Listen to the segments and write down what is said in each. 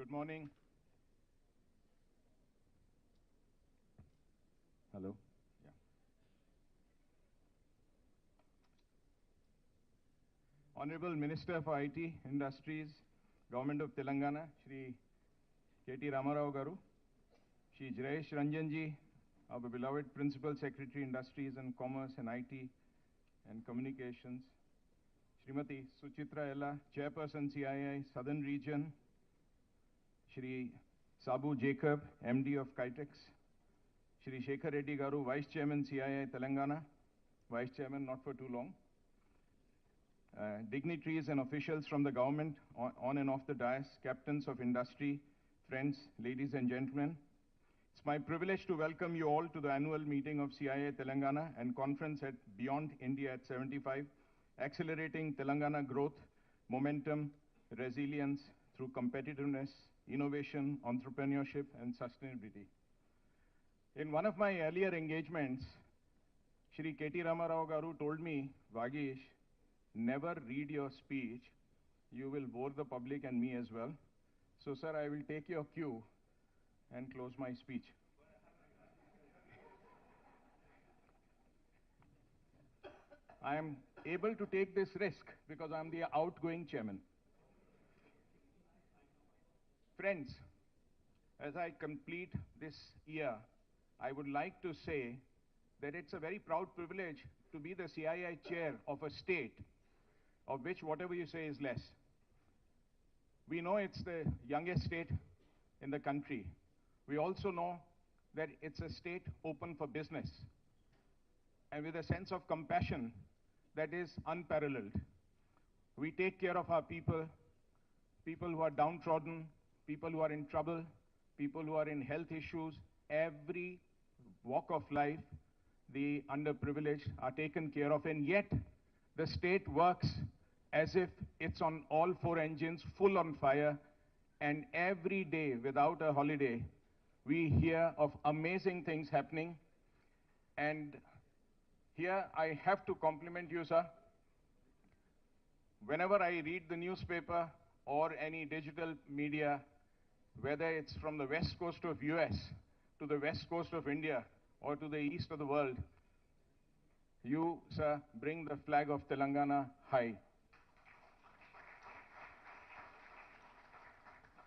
Good morning. Hello. Yeah. Honorable Minister for IT Industries, Government of Telangana, Shri KT Ramarao Garu, Shri Jayesh Ranjanji, our beloved Principal Secretary, Industries and Commerce and IT and Communications, Srimati Suchitra Ella, Chairperson CII Southern Region, Shri Sabu Jacob, MD of Kitex, Shri Shekhar Reddy Garu, Vice Chairman CII Telangana, Vice Chairman not for too long, dignitaries and officials from the government on and off the dais, captains of industry, friends, ladies and gentlemen. It's my privilege to welcome you all to the annual meeting of CII Telangana and conference at Beyond India at 75, accelerating Telangana growth, momentum, resilience through competitiveness, innovation, entrepreneurship and sustainability. In one of my earlier engagements, Shri KT Ramarao Garu told me, Vagish, never read your speech. You will bore the public and me as well. So, sir, I will take your cue and close my speech. I am able to take this risk because I am the outgoing chairman. Friends, as I complete this year, I would like to say that it's a very proud privilege to be the CII chair of a state of which whatever you say is less. We know it's the youngest state in the country. We also know that it's a state open for business and with a sense of compassion that is unparalleled. We take care of our people, people who are downtrodden, people who are in trouble, people who are in health issues, every walk of life, the underprivileged are taken care of, and yet the state works as if it's on all four engines, full on fire, and every day without a holiday, we hear of amazing things happening. And here I have to compliment you, sir. Whenever I read the newspaper or any digital media, whether it's from the west coast of US to the west coast of India or to the east of the world, you, sir, bring the flag of Telangana high.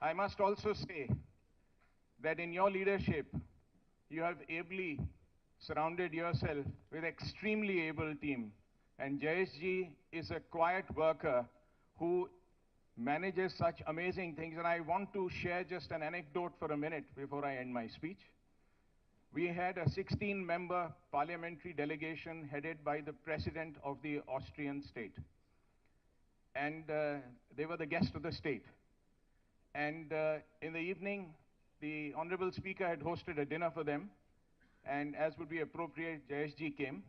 I must also say that in your leadership, you have ably surrounded yourself with extremely able team. And Jayesh ji is a quiet worker who manages such amazing things. And I want to share just an anecdote for a minute before I end my speech. We had a 16-member parliamentary delegation headed by the president of the Austrian state. And they were the guest of the state. And in the evening, the Honorable Speaker had hosted a dinner for them. And as would be appropriate, Jayesh ji came.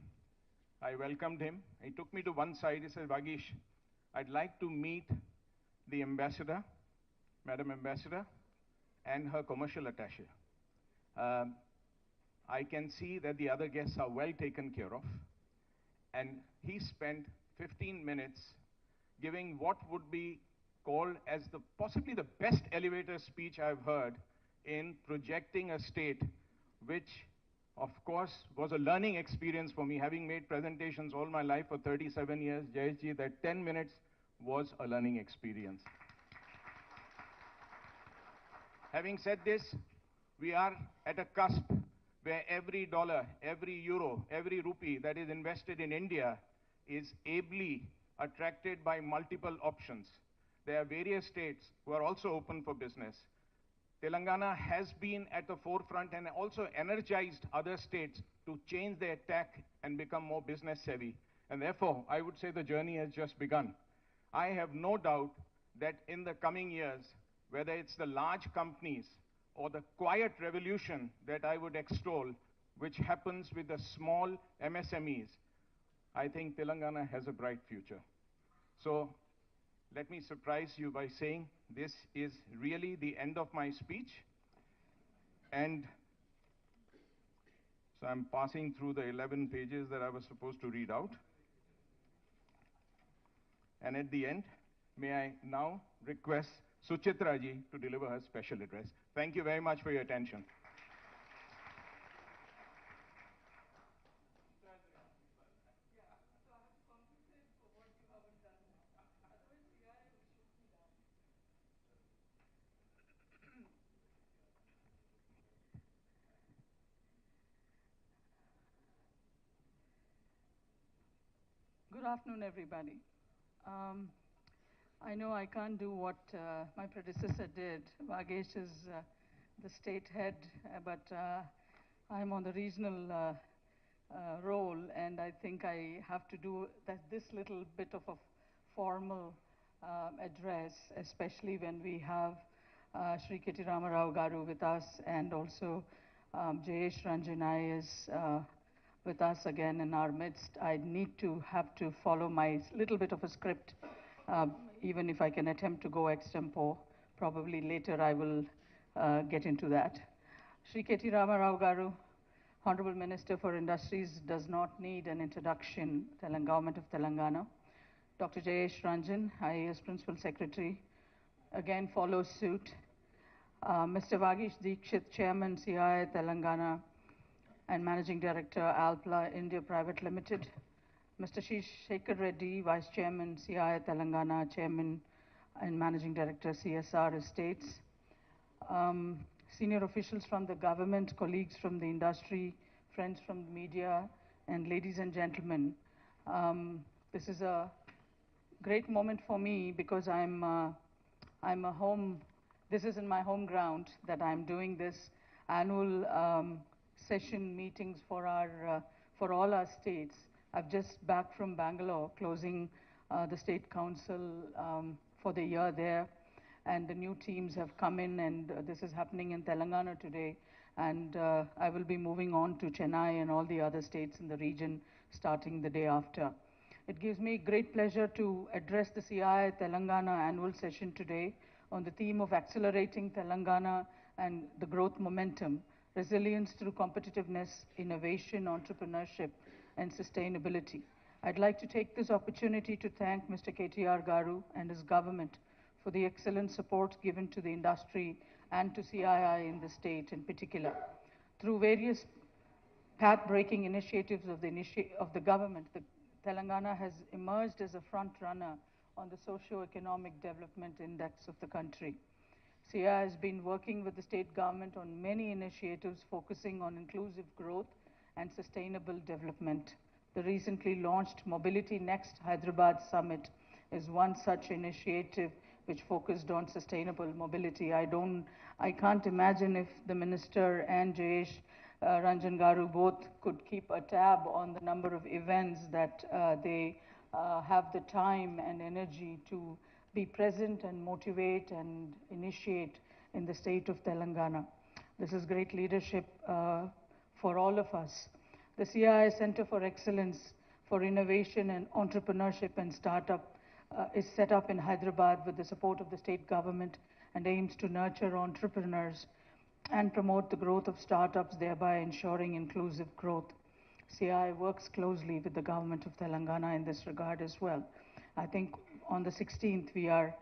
I welcomed him. He took me to one side. He said, Vagish, I'd like to meet the ambassador, Madam Ambassador, and her commercial attaché. I can see that the other guests are well taken care of. And he spent 15 minutes giving what would be called as possibly the best elevator speech I've heard in projecting a state, which of course was a learning experience for me, having made presentations all my life for 37 years. Jayesh ji, that 10 minutes was a learning experience. Having said this, we are at a cusp where every dollar, every euro, every rupee that is invested in India is ably attracted by multiple options. There are various states who are also open for business. Telangana has been at the forefront and also energized other states to change their tack and become more business savvy. And therefore, I would say the journey has just begun. I have no doubt that in the coming years, whether it's the large companies or the quiet revolution that I would extol, which happens with the small MSMEs, I think Telangana has a bright future. So let me surprise you by saying this is really the end of my speech. And so I'm passing through the 11 pages that I was supposed to read out. And at the end, may I now request Suchitra ji to deliver her special address. Thank you very much for your attention. Good afternoon, everybody. I know I can't do what my predecessor did. Vagesh is the state head, but I'm on the regional role, and I think I have to do this little bit of a formal address, especially when we have Sri K.T. Ramarao Garu with us, and also Jayesh Ranjan is with us again in our midst. I need to have to follow my little bit of a script, uh, even if I can attempt to go extempo. Probably later I will get into that. Sri K.T. Ramarao Garu, Honorable Minister for Industries, does not need an introduction, Government of Telangana. Dr. Jayesh Ranjan, IAS Principal Secretary, again follows suit. Mr. Vagish Dikshit, Chairman, CII Telangana, and Managing Director, Alpla India Private Limited. Mr. Shekhar Reddy, Vice Chairman, CII Telangana, Chairman and Managing Director, CSR Estates. Um, Senior officials from the government, colleagues from the industry, friends from the media, and ladies and gentlemen. This is a great moment for me because I'm a home, this is in my home ground that I'm doing this annual session meetings for all our states. I've just back from Bangalore, closing the state council for the year there, and the new teams have come in, and this is happening in Telangana today, and I will be moving on to Chennai and all the other states in the region starting the day after. It gives me great pleasure to address the CII Telangana annual session today on the theme of accelerating Telangana and the growth momentum, resilience through competitiveness, innovation, entrepreneurship, and sustainability. I'd like to take this opportunity to thank Mr. KTR Garu and his government for the excellent support given to the industry and to CII in the state in particular. Through various path-breaking initiatives of the government, the Telangana has emerged as a front runner on the socio-economic development index of the country. SIA has been working with the state government on many initiatives focusing on inclusive growth and sustainable development. The recently launched Mobility Next Hyderabad Summit is one such initiative which focused on sustainable mobility. I can't imagine if the minister and Jayesh Ranjan Garu both could keep a tab on the number of events that they have the time and energy to be present and motivate and initiate in the state of Telangana. This is great leadership for all of us. The CII Center for Excellence for Innovation and Entrepreneurship and Startup is set up in Hyderabad with the support of the state government and aims to nurture entrepreneurs and promote the growth of startups, thereby ensuring inclusive growth. CII works closely with the government of Telangana in this regard as well. I think on the 16th we are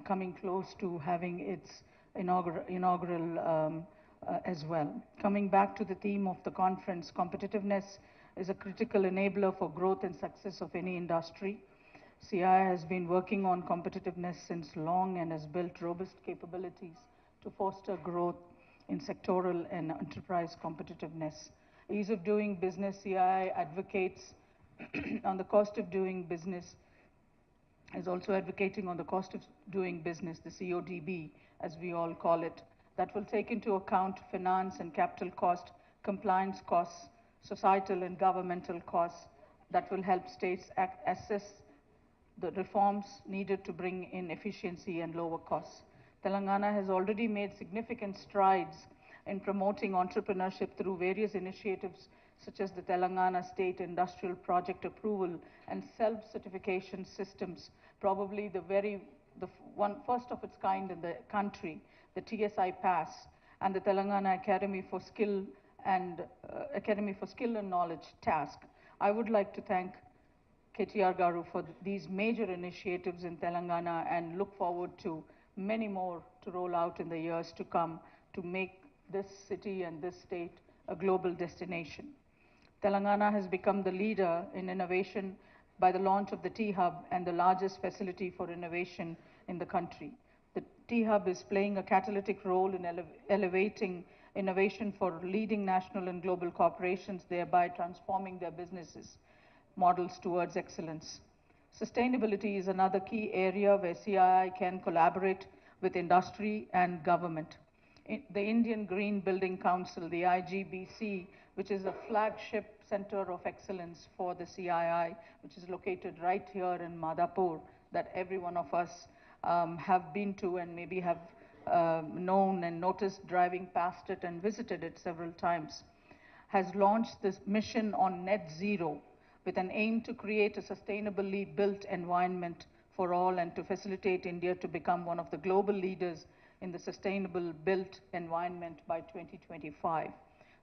coming close to having its inaugural as well. Coming back to the theme of the conference, competitiveness is a critical enabler for growth and success of any industry. CII has been working on competitiveness since long and has built robust capabilities to foster growth in sectoral and enterprise competitiveness. Ease of doing business, CII advocates on the cost of doing business, is also advocating on the cost of doing business, the CODB, as we all call it, that will take into account finance and capital cost, compliance costs, societal and governmental costs, that will help states assess the reforms needed to bring in efficiency and lower costs. Telangana has already made significant strides in promoting entrepreneurship through various initiatives such as the Telangana State Industrial Project Approval and self-certification systems, probably the one first of its kind in the country, the TSI Pass, and the Telangana Academy for Skill and Knowledge task. I would like to thank KTR Garu for these major initiatives in Telangana and look forward to many more to roll out in the years to come to make this city and this state a global destination. Telangana has become the leader in innovation by the launch of the T-Hub and the largest facility for innovation in the country. The T-Hub is playing a catalytic role in elevating innovation for leading national and global corporations, thereby transforming their businesses models towards excellence. Sustainability is another key area where CII can collaborate with industry and government. The Indian Green Building Council, the IGBC, which is a flagship center of excellence for the CII, which is located right here in Madhapur, that every one of us have been to and maybe have known and noticed driving past it and visited it several times, has launched this mission on net zero with an aim to create a sustainably built environment for all and to facilitate India to become one of the global leaders in the sustainable built environment by 2025.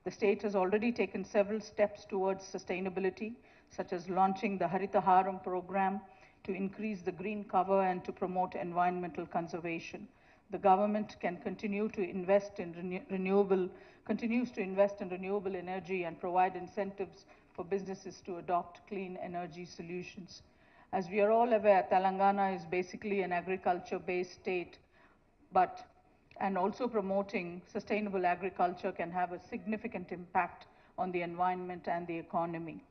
The state has already taken several steps towards sustainability, such as launching the Harita Haram program to increase the green cover and to promote environmental conservation. The government can continue to invest in continues to invest in renewable energy and provide incentives for businesses to adopt clean energy solutions. As we are all aware, Telangana is basically an agriculture-based state, but and also promoting sustainable agriculture can have a significant impact on the environment and the economy.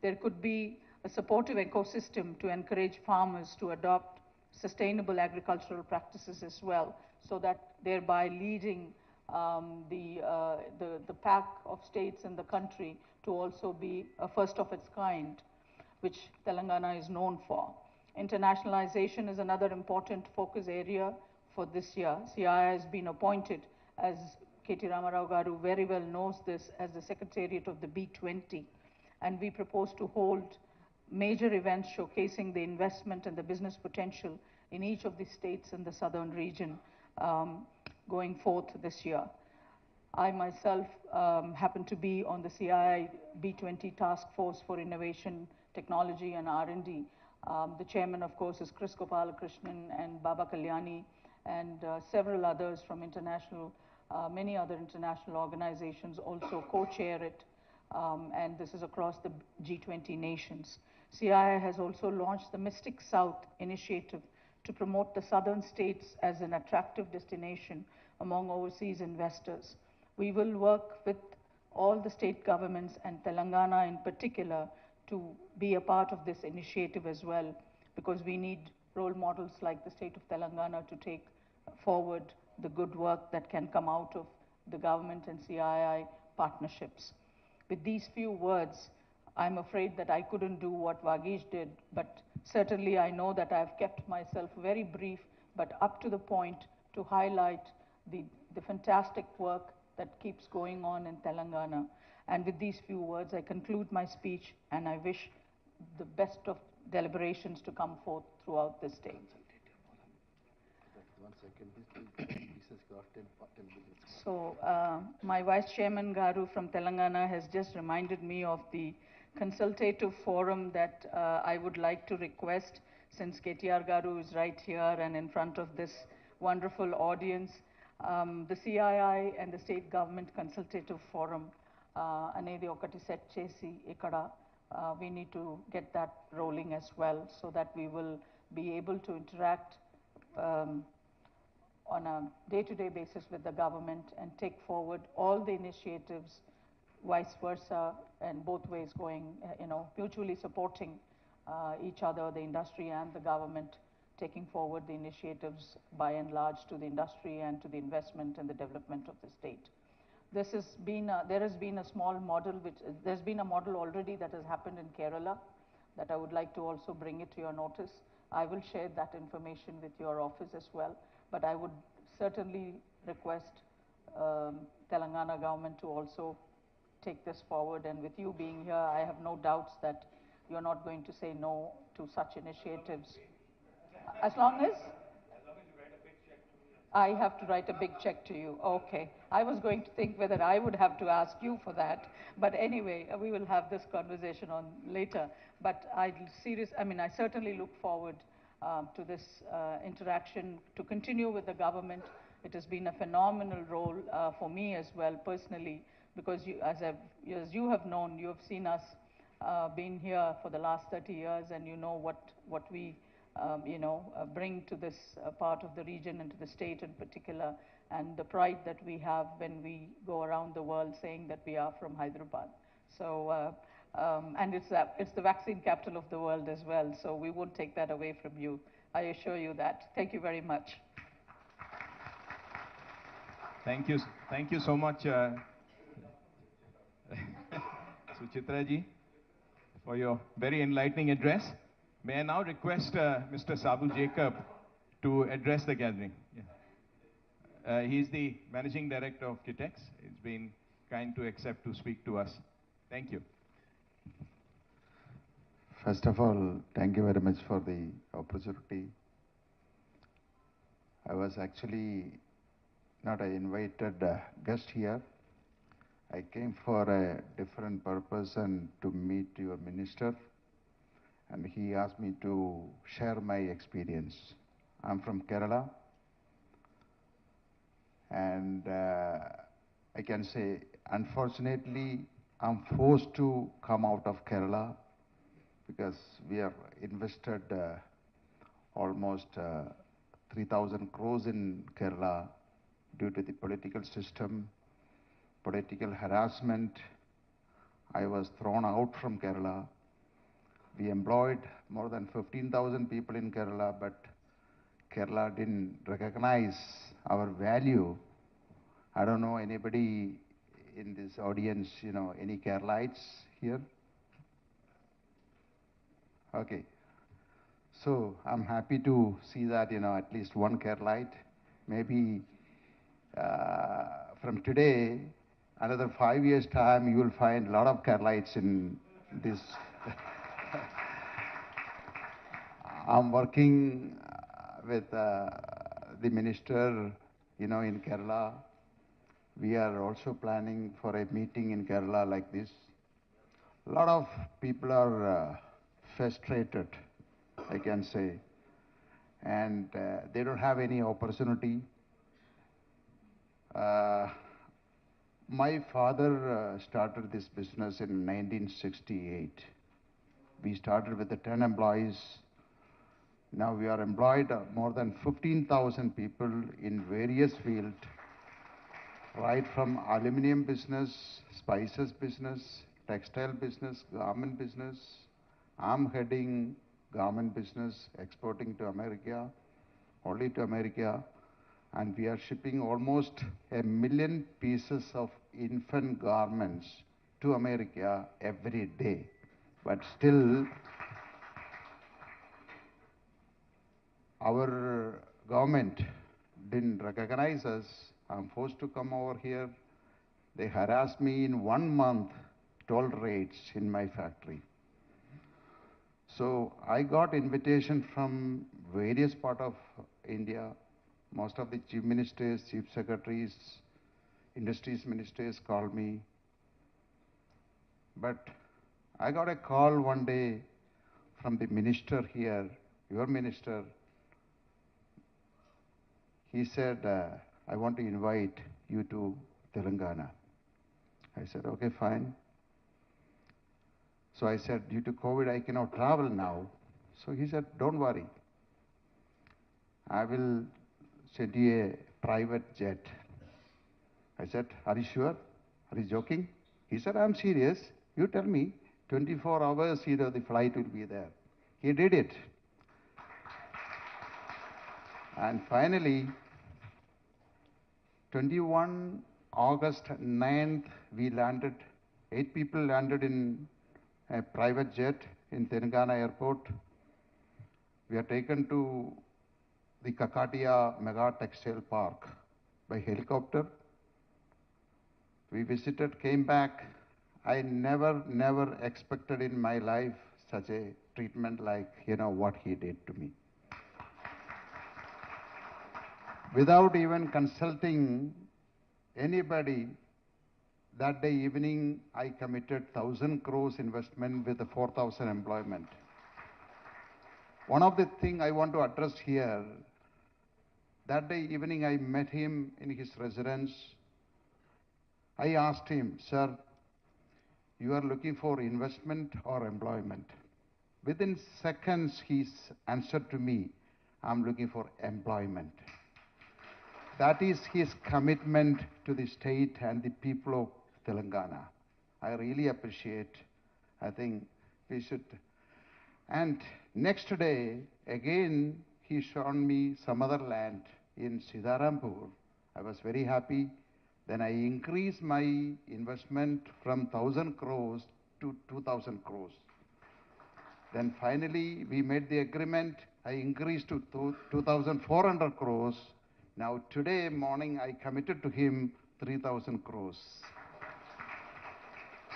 There could be a supportive ecosystem to encourage farmers to adopt sustainable agricultural practices as well, so that thereby leading the pack of states in the country to also be a first of its kind, which Telangana is known for. Internationalization is another important focus area for this year. CII has been appointed, as KT Ramarao Garu very well knows this, as the Secretariat of the B20. And we propose to hold major events showcasing the investment and the business potential in each of the states in the southern region going forth this year. I myself happen to be on the CII B20 Task Force for Innovation, Technology and R&D. The chairman, of course, is Chris Gopalakrishnan and Baba Kalyani and several others from international, many other international organizations also co-chair it. And this is across the G20 nations. CII has also launched the Mystic South initiative to promote the southern states as an attractive destination among overseas investors. We will work with all the state governments and Telangana in particular to be a part of this initiative as well, because we need role models like the state of Telangana to take forward the good work that can come out of the government and CII partnerships. With these few words, I'm afraid that I couldn't do what Vagish did, but certainly I know that I've kept myself very brief, but up to the point to highlight the fantastic work that keeps going on in Telangana. And with these few words, I conclude my speech, and I wish the best of deliberations to come forth throughout this state. So, my Vice Chairman Garu from Telangana has just reminded me of the consultative forum that I would like to request, since KTR Garu is right here and in front of this wonderful audience. The CII and the State Government Consultative Forum అనేది ఒకటి set చేసి ఇక్కడ we need to get that rolling as well, so that we will be able to interact on a day-to-day basis with the government and take forward all the initiatives, vice versa, and both ways going, mutually supporting each other, the industry and the government, taking forward the initiatives by and large to the industry and to the investment and the development of the state. There has been a small model, there's been a model already that has happened in Kerala that I would like to also bring it to your notice. I will share that information with your office as well, but I would certainly request Telangana government to also take this forward. And with you being here, I have no doubts that you're not going to say no to such initiatives. As long as I have to write a big check to you. Okay. I was going to think whether I would have to ask you for that. But anyway, we will have this conversation on later. But I certainly look forward to this interaction, to continue with the government. It has been a phenomenal role for me as well personally, because as you have known, you have seen us been here for the last 30 years, and you know what we bring to this part of the region and to the state in particular, and the pride that we have when we go around the world saying that we are from Hyderabad. So, and it's the vaccine capital of the world as well, so we won't take that away from you. I assure you that. Thank you very much. Thank you so much, Suchitra ji, for your very enlightening address. May I now request Mr. Sabu Jacob to address the gathering. Yeah. He's the Managing Director of KTX. He's been kind to accept to speak to us. Thank you. First of all, thank you very much for the opportunity. I was actually not an invited guest here. I came for a different purpose and to meet your minister, and he asked me to share my experience. I'm from Kerala, and I can say, unfortunately, I'm forced to come out of Kerala because we have invested almost 3,000 crores in Kerala due to the political system, political harassment. I was thrown out from Kerala. We employed more than 15,000 people in Kerala, but Kerala didn't recognize our value. I don't know anybody in this audience, any Keralites here? Okay. So I'm happy to see that, at least one Keralite. Maybe from today, another 5 years' time, you will find a lot of Keralites in this. I'm working with the minister, in Kerala. We are also planning for a meeting in Kerala like this. A lot of people are frustrated, I can say, and they don't have any opportunity. My father started this business in 1968. We started with the 10 employees. Now we are employed more than 15,000 people in various fields, right from aluminum business, spices business, textile business, garment business. I'm heading garment business, exporting to America, only to America. And we are shipping almost 1 million pieces of infant garments to America every day. But still, our government didn't recognize us. I'm forced to come over here. They harassed me in 1 month, toll rates in my factory. So I got invitation from various parts of India. Most of the chief ministers, chief secretaries, industries ministers called me. But I got a call one day from the minister here, your minister. He said, I want to invite you to Telangana. I said, okay, fine. So I said, due to COVID, I cannot travel now. So he said, don't worry. I will send you a private jet. I said, are you sure? Are you joking? He said, I'm serious. You tell me, 24 hours, the flight will be there. He did it. And finally, 21 August 9th, we landed, 8 people landed in a private jet in Telangana airport. We are taken to the Kakatiya Mega Textile Park by helicopter. We visited, came back. I never expected in my life such a treatment like, what he did to me. Without even consulting anybody, that day evening, I committed 1,000 crores investment with 4,000 employment. One of the thing I want to address here, that day evening I met him in his residence. I asked him, sir, you are looking for investment or employment? Within seconds, he answered to me, I'm looking for employment. That is his commitment to the state and the people of Telangana. I really appreciate. I think we should. And next day, again, he shown me some other land in Sidarampur. I was very happy. Then I increased my investment from 1,000 crores to 2,000 crores. Then finally, we made the agreement. I increased to 2,400 crores. Now today morning, I committed to him 3,000 crores.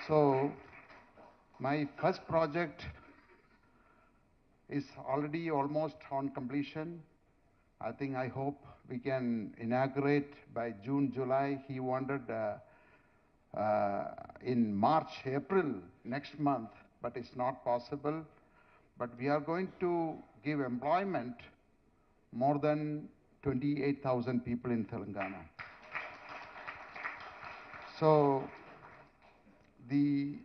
So my first project is already almost on completion. I hope we can inaugurate by June, July. He wanted in March, April next month, but it's not possible. But we are going to give employment more than 28,000 people in Telangana. So the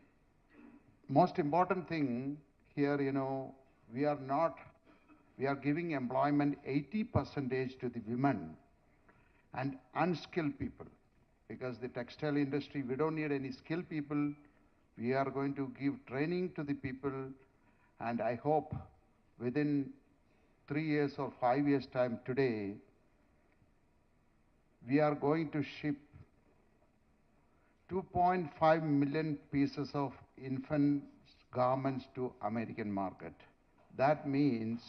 most important thing here, we are giving employment 80% to the women and unskilled people. Because the textile industry, we don't need any skilled people. We are going to give training to the people. And I hope within 3 years or 5 years time today, we are going to ship 2.5 million pieces of infant garments to American market. That means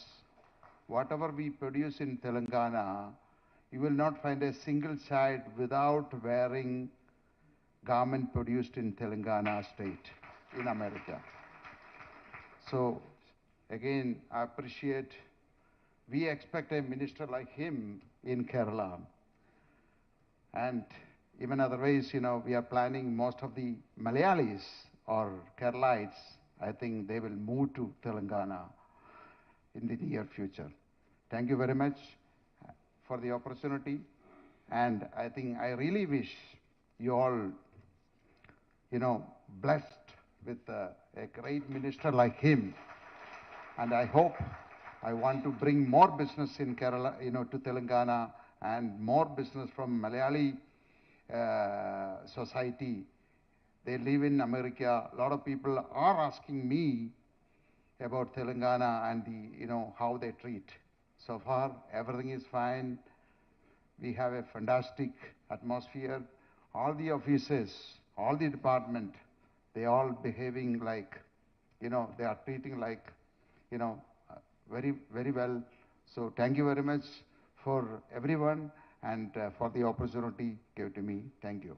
whatever we produce in Telangana, you will not find a single child without wearing garment produced in Telangana state in America. So again, I appreciate, we expect a minister like him in Kerala. And even otherwise, we are planning most of the Malayalis or Keralites, I think they will move to Telangana in the near future. Thank you very much for the opportunity. And I think I really wish you all, blessed with a great minister like him. And I hope, I want to bring more business in Kerala, to Telangana, and more business from Malayali society. They live in America. A lot of people are asking me about Telangana and how they treat. So far, everything is fine. We have a fantastic atmosphere. All the offices, all the department, they all behaving like, they are treating like, very, very well. So thank you very much for everyone and for the opportunity given to me. Thank you.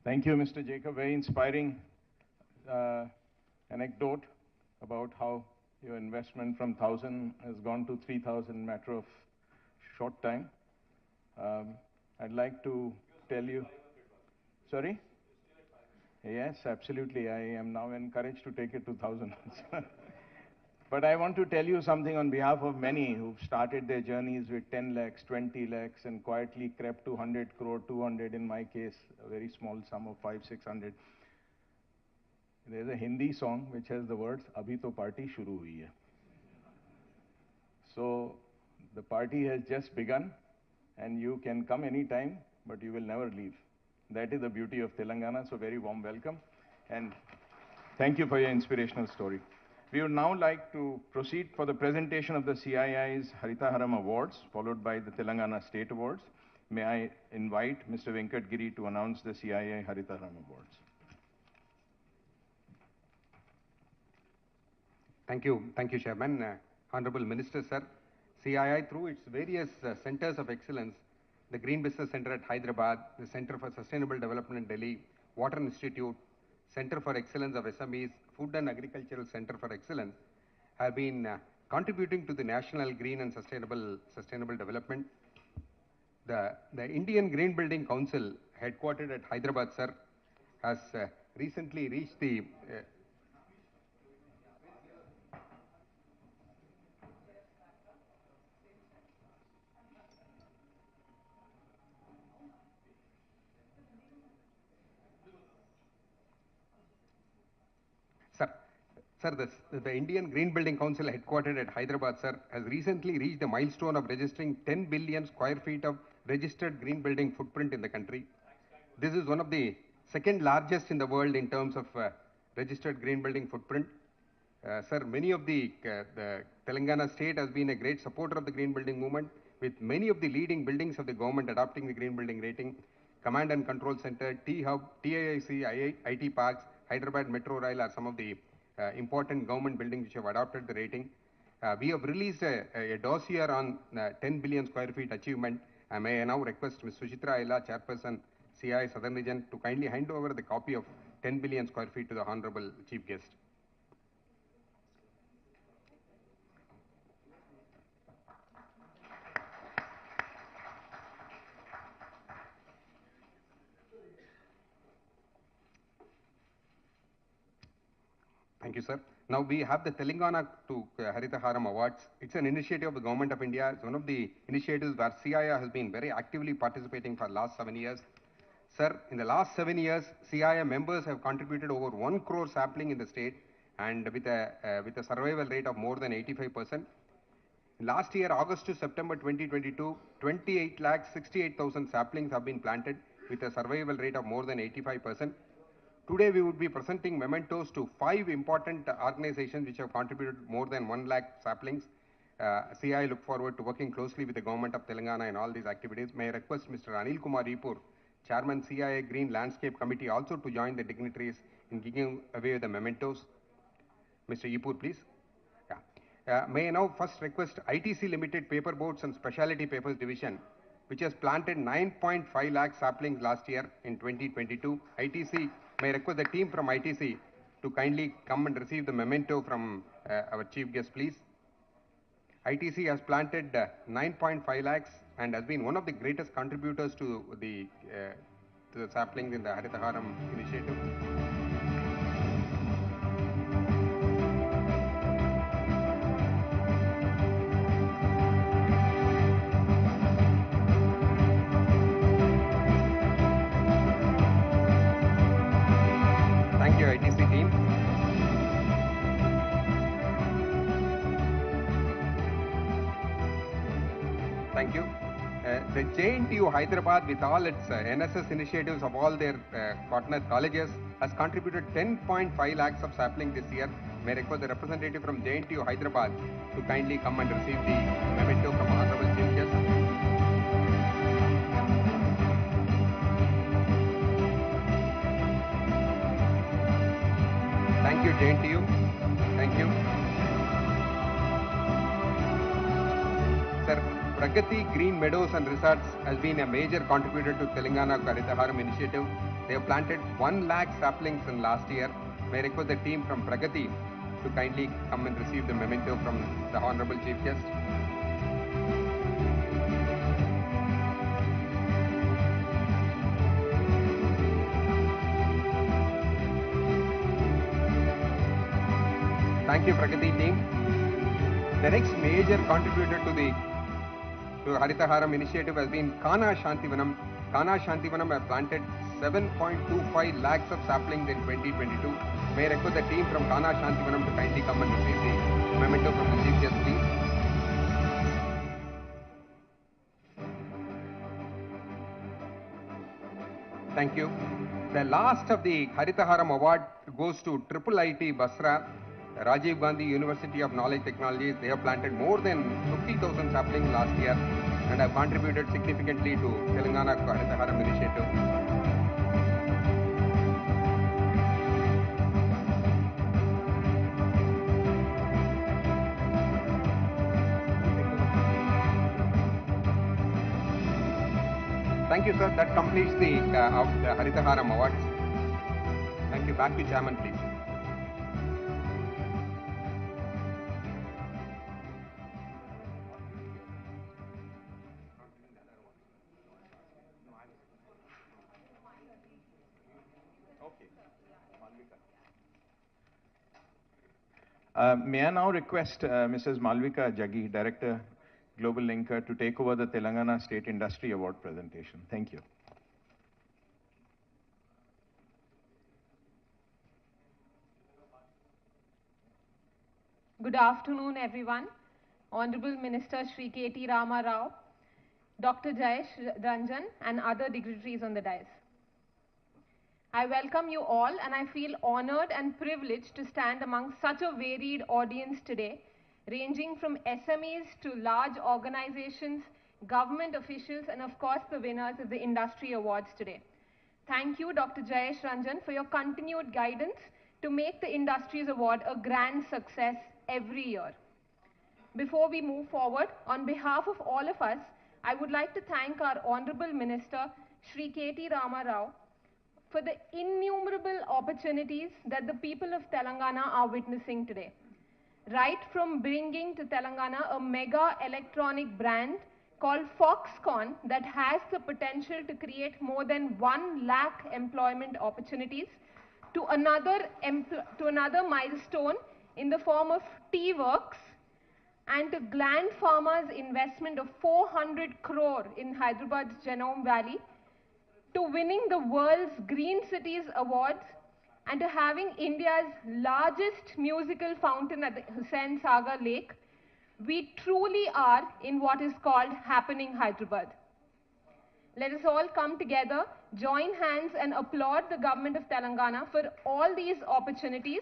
Thank you, Mr. Jacob. Very inspiring anecdote about how your investment from 1,000 has gone to 3,000 matter of short time. I'd like to tell you. Sorry? Yes, absolutely. I am now encouraged to take it to 1,000. But I want to tell you something on behalf of many who've started their journeys with 10 lakhs, 20 lakhs, and quietly crept to 100 crore, 200 in my case, a very small sum of 500, 600. There's a Hindi song which has the words, Abhi to party shuru hui hai. So the party has just begun, and you can come anytime, but you will never leave. That is the beauty of Telangana, so very warm welcome. And thank you for your inspirational story. We would now like to proceed for the presentation of the CII's Haritaharam Awards, followed by the Telangana State Awards. May I invite Mr. Venkat Giri to announce the CII Haritaharam Awards. Thank you, Chairman. Honorable Minister, sir. CII, through its various centers of excellence, the Green Business Center at Hyderabad, the Center for Sustainable Development in Delhi, Water Institute, Center for Excellence of SMEs, Food and Agricultural Center for Excellence, have been contributing to the national green and sustainable development. The Indian Green Building Council, headquartered at Hyderabad, sir, has recently reached the Sir, the Indian Green Building Council, headquartered at Hyderabad, sir, has recently reached the milestone of registering 10 billion square feet of registered green building footprint in the country. This is one of the second largest in the world in terms of registered green building footprint. Sir, many of the Telangana state has been a great supporter of the green building movement, with many of the leading buildings of the government adopting the green building rating. Command and Control Center, T-Hub, TIC, IT Parks, Hyderabad Metro Rail are some of the important government buildings which have adopted the rating. We have released a dossier on 10 billion square feet achievement. May I now request Ms. Suchitra Aila, Chairperson, CII Southern Region, to kindly hand over the copy of 10 billion square feet to the Honorable Chief Guest. Thank you, sir. Now we have the Telangana to Haritaharam Awards. It's an initiative of the Government of India. It's one of the initiatives where CII has been very actively participating for the last 7 years. Sir, in the last 7 years, CII members have contributed over 1 crore sapling in the state, and with a survival rate of more than 85%. Last year, August to September 2022, 28,68,000 saplings have been planted with a survival rate of more than 85%. Today, we would be presenting mementos to 5 important organizations which have contributed more than 1 lakh saplings. CII look forward to working closely with the government of Telangana in all these activities. May I request Mr. Anil Kumar Ipur, Chairman CII Green Landscape Committee, also to join the dignitaries in giving away the mementos. Mr. Ipur, please. May I now first request ITC Limited Paper Boards and Specialty Papers Division, which has planted 9.5 lakh saplings last year in 2022. ITC, may I request the team from ITC to kindly come and receive the memento from our chief guest, please. ITC has planted 9.5 lakhs and has been one of the greatest contributors to the saplings in the Haritaharam initiative. Thank you, ITC team. Thank you. The JNTU Hyderabad, with all its NSS initiatives of all their partner colleges, has contributed 10.5 lakhs of saplings this year. May I request the representative from JNTU Hyderabad to kindly come and receive the memento from Honorable Chief Guest. Thank you, JNTU. Thank you. Sir, Pragati Green Meadows and Resorts has been a major contributor to Telangana Haritaharam initiative. They have planted 1 lakh saplings in last year. May I request the team from Pragati to kindly come and receive the memento from the Honorable Chief Guest. Thank you, Pragati team. The next major contributor to Haritaharam initiative has been Kana Shantivanam. Kana Shantivanam have planted 7.25 lakhs of saplings in 2022. May I request the team from Kana Shantivanam to kindly come and receive the memento from the chief guest, please. Thank you. The last of the Haritaharam award goes to Triple IT Basra, Rajiv Gandhi University of Knowledge Technologies. They have planted more than 50,000 saplings last year and have contributed significantly to Telangana Haritaharam initiative. Thank you, sir. That completes the Haritaharam Awards. Thank you. Back to Chairman, please. May I now request Mrs. Malvika Jaggi, Director, Global Linker, to take over the Telangana State Industry Award presentation. Thank you. Good afternoon, everyone. Honorable Minister Shri K.T. Rama Rao, Dr. Jayesh Ranjan, and other dignitaries on the dais. I welcome you all, and I feel honored and privileged to stand among such a varied audience today, ranging from SMEs to large organizations, government officials, and of course the winners of the industry awards today. Thank you, Dr. Jayesh Ranjan, for your continued guidance to make the Industries Award a grand success every year. Before we move forward, on behalf of all of us, I would like to thank our Honorable Minister, Shri K.T. Rama Rao, for the innumerable opportunities that the people of Telangana are witnessing today. Right from bringing to Telangana a mega electronic brand called Foxconn that has the potential to create more than 1 lakh employment opportunities, to another milestone in the form of T-Works, and to Gland Pharma's investment of 400 crore in Hyderabad's Genome Valley, to winning the world's Green Cities Awards, and to having India's largest musical fountain at the Hussain Sagar Lake, we truly are in what is called Happening Hyderabad. Let us all come together, join hands and applaud the government of Telangana for all these opportunities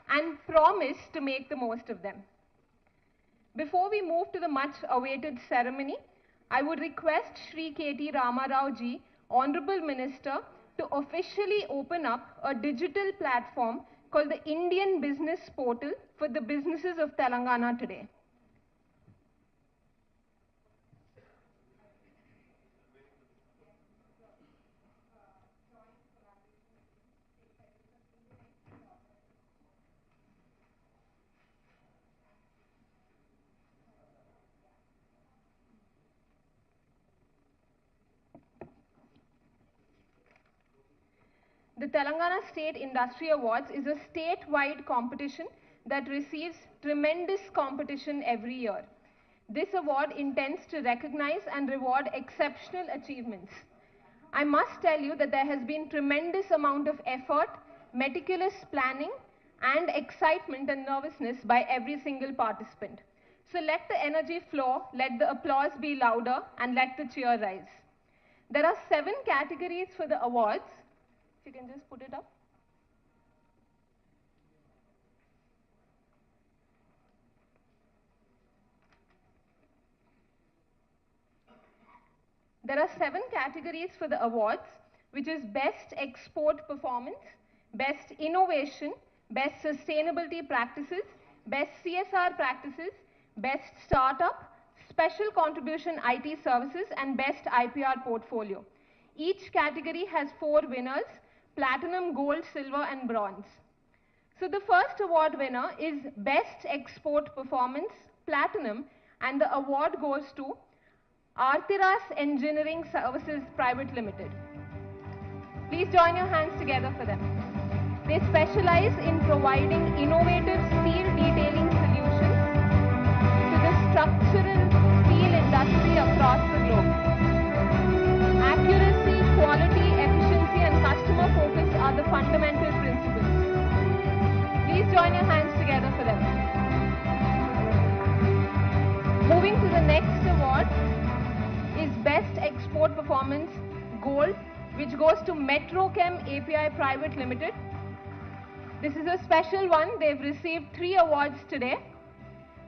and promise to make the most of them. Before we move to the much awaited ceremony, I would request Shri K.T. Rama Rao ji, Honorable Minister, to officially open up a digital platform called the Indian Business Portal for the businesses of Telangana today. The Telangana State Industry Awards is a statewide competition that receives tremendous competition every year. This award intends to recognize and reward exceptional achievements. I must tell you that there has been tremendous amount of effort, meticulous planning, and excitement and nervousness by every single participant. So let the energy flow, let the applause be louder, and let the cheer rise. There are 7 categories for the awards. If you can just put it up. There are 7 categories for the awards, which is Best Export Performance, Best Innovation, Best Sustainability Practices, Best CSR Practices, Best Startup, Special Contribution IT Services, and Best IPR Portfolio. Each category has 4 winners: Platinum, Gold, Silver, and Bronze. So the first award winner is Best Export Performance, Platinum, and the award goes to Artiras Engineering Services Private Limited. Please join your hands together for them. They specialize in providing innovative steel detailing solutions to the structural steel industry across the globe. Accuracy, quality, efficiency, and customer focus are the fundamental principles. Please join your hands together for them. Moving to the next award is Best Export Performance Gold, which goes to Metrochem API Private Limited. This is a special one. They've received 3 awards today.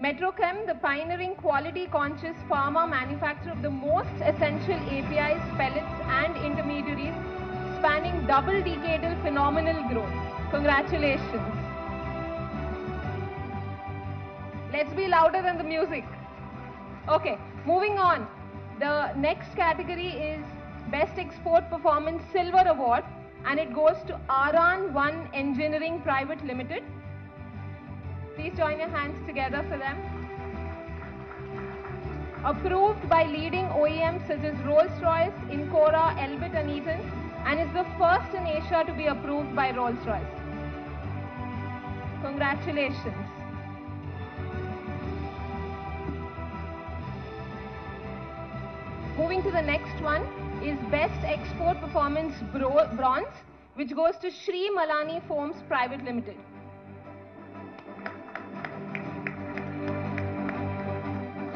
Metrochem, the pioneering quality-conscious pharma manufacturer of the most essential APIs, pellets, and intermediaries, spanning double-decadal phenomenal growth. Congratulations. Let's be louder than the music. Okay, moving on. The next category is Best Export Performance Silver Award, and it goes to Aran 1 Engineering Private Limited. Please join your hands together for them. Approved by leading OEMs such as Rolls-Royce, Incora, Elbit and Eaton, and is the first in Asia to be approved by Rolls-Royce. Congratulations. Moving to the next one is Best Export Performance Bronze, which goes to Sri Malani Foams Private Limited.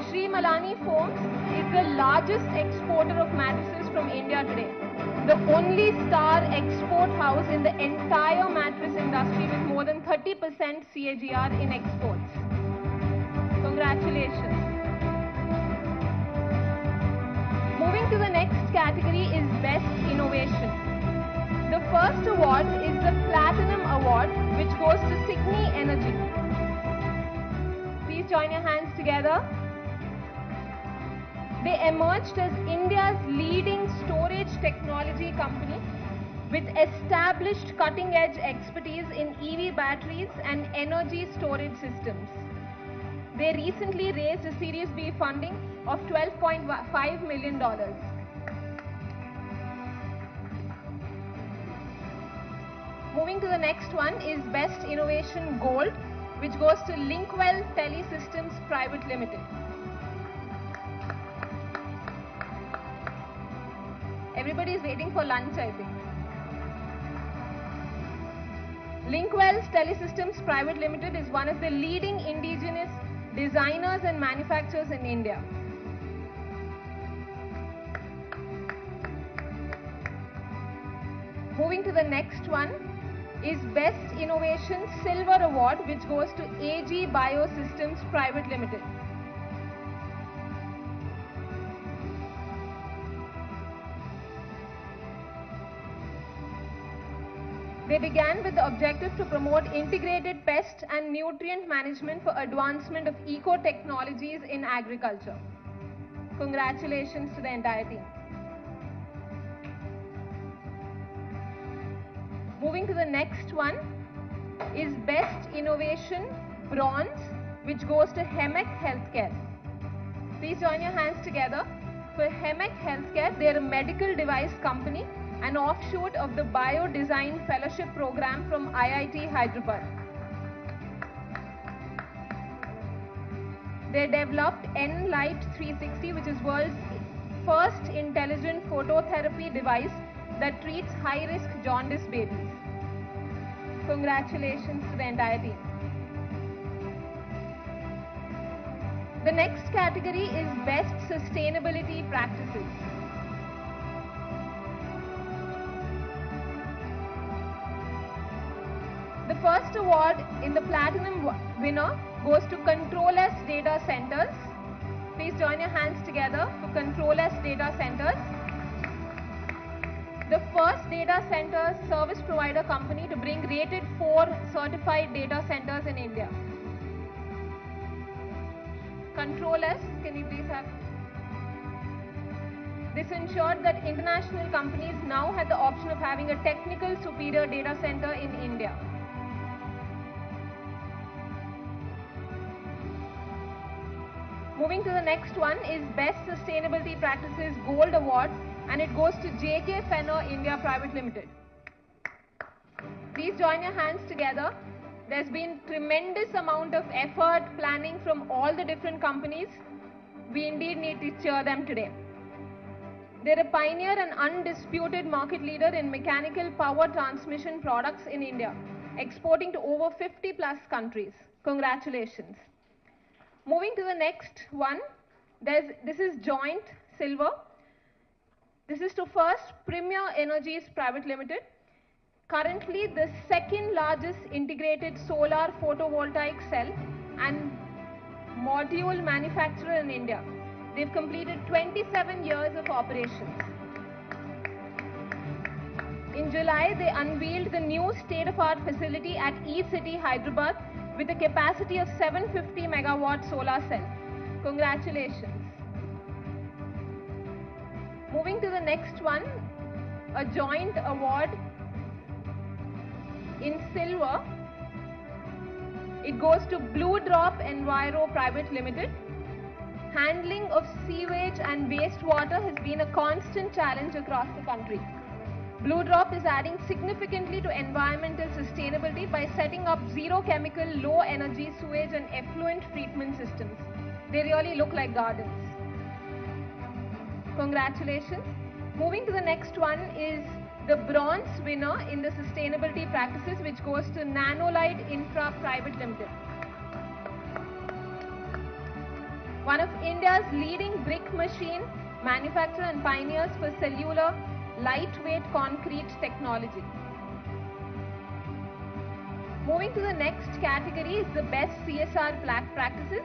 Sri Malani Foams is the largest exporter of mattresses from India today. The only star export house in the entire mattress industry with more than 30% CAGR in exports. Congratulations. Moving to the next category is Best Innovation. The first award is the Platinum Award, which goes to Sydney Energy. Please join your hands together. They emerged as India's leading storage technology company with established cutting-edge expertise in EV batteries and energy storage systems. They recently raised a Series B funding of $12.5 million. Moving to the next one is Best Innovation Gold, which goes to Linkwell Telesystems Private Limited. Everybody is waiting for lunch, I think. Linkwell Telesystems Private Limited is one of the leading indigenous designers and manufacturers in India. Moving to the next one is Best Innovation Silver Award, which goes to AG Biosystems Private Limited. They began with the objective to promote integrated pest and nutrient management for advancement of eco-technologies in agriculture. Congratulations to the entire team. Moving to the next one is Best Innovation Bronze, which goes to Hemek Healthcare. Please join your hands together. For Hemek Healthcare, they are a medical device company, an offshoot of the Bio-Design Fellowship Program from IIT Hyderabad. They developed N-Light 360, which is world's first intelligent phototherapy device that treats high-risk jaundice babies. Congratulations to the entire team. The next category is Best Sustainability Practices. The first award in the Platinum winner goes to Control-S Data Centers. Please join your hands together for Control-S Data Centers. The first data center service provider company to bring rated 4 certified data centers in India. Control-S, can you please have? This ensured that international companies now had the option of having a technical superior data center in India. Moving to the next one is Best Sustainability Practices Gold Award, and it goes to JK Fenner India Private Limited. Please join your hands together. There's been tremendous amount of effort, planning from all the different companies. We indeed need to cheer them today. They're a pioneer and undisputed market leader in mechanical power transmission products in India, exporting to over 50 plus countries. Congratulations. Moving to the next one, this is Joint Silver. This is to first Premier Energies Private Limited, currently the second largest integrated solar photovoltaic cell and module manufacturer in India. They've completed 27 years of operations. In July, they unveiled the new state-of-art facility at E-City, Hyderabad, with a capacity of 750 megawatt solar cell. Congratulations. Moving to the next one, a joint award in silver. It goes to Blue Drop Enviro Private Limited. Handling of sewage and wastewater has been a constant challenge across the country. Blue Drop is adding significantly to environmental sustainability by setting up zero chemical, low energy sewage and effluent treatment systems. They really look like gardens. Congratulations. Moving to the next one is the bronze winner in the sustainability practices, which goes to Nanolite Infra Private Limited. One of India's leading brick machine manufacturer and pioneers for cellular lightweight concrete technology. Moving to the next category is the best CSR practices.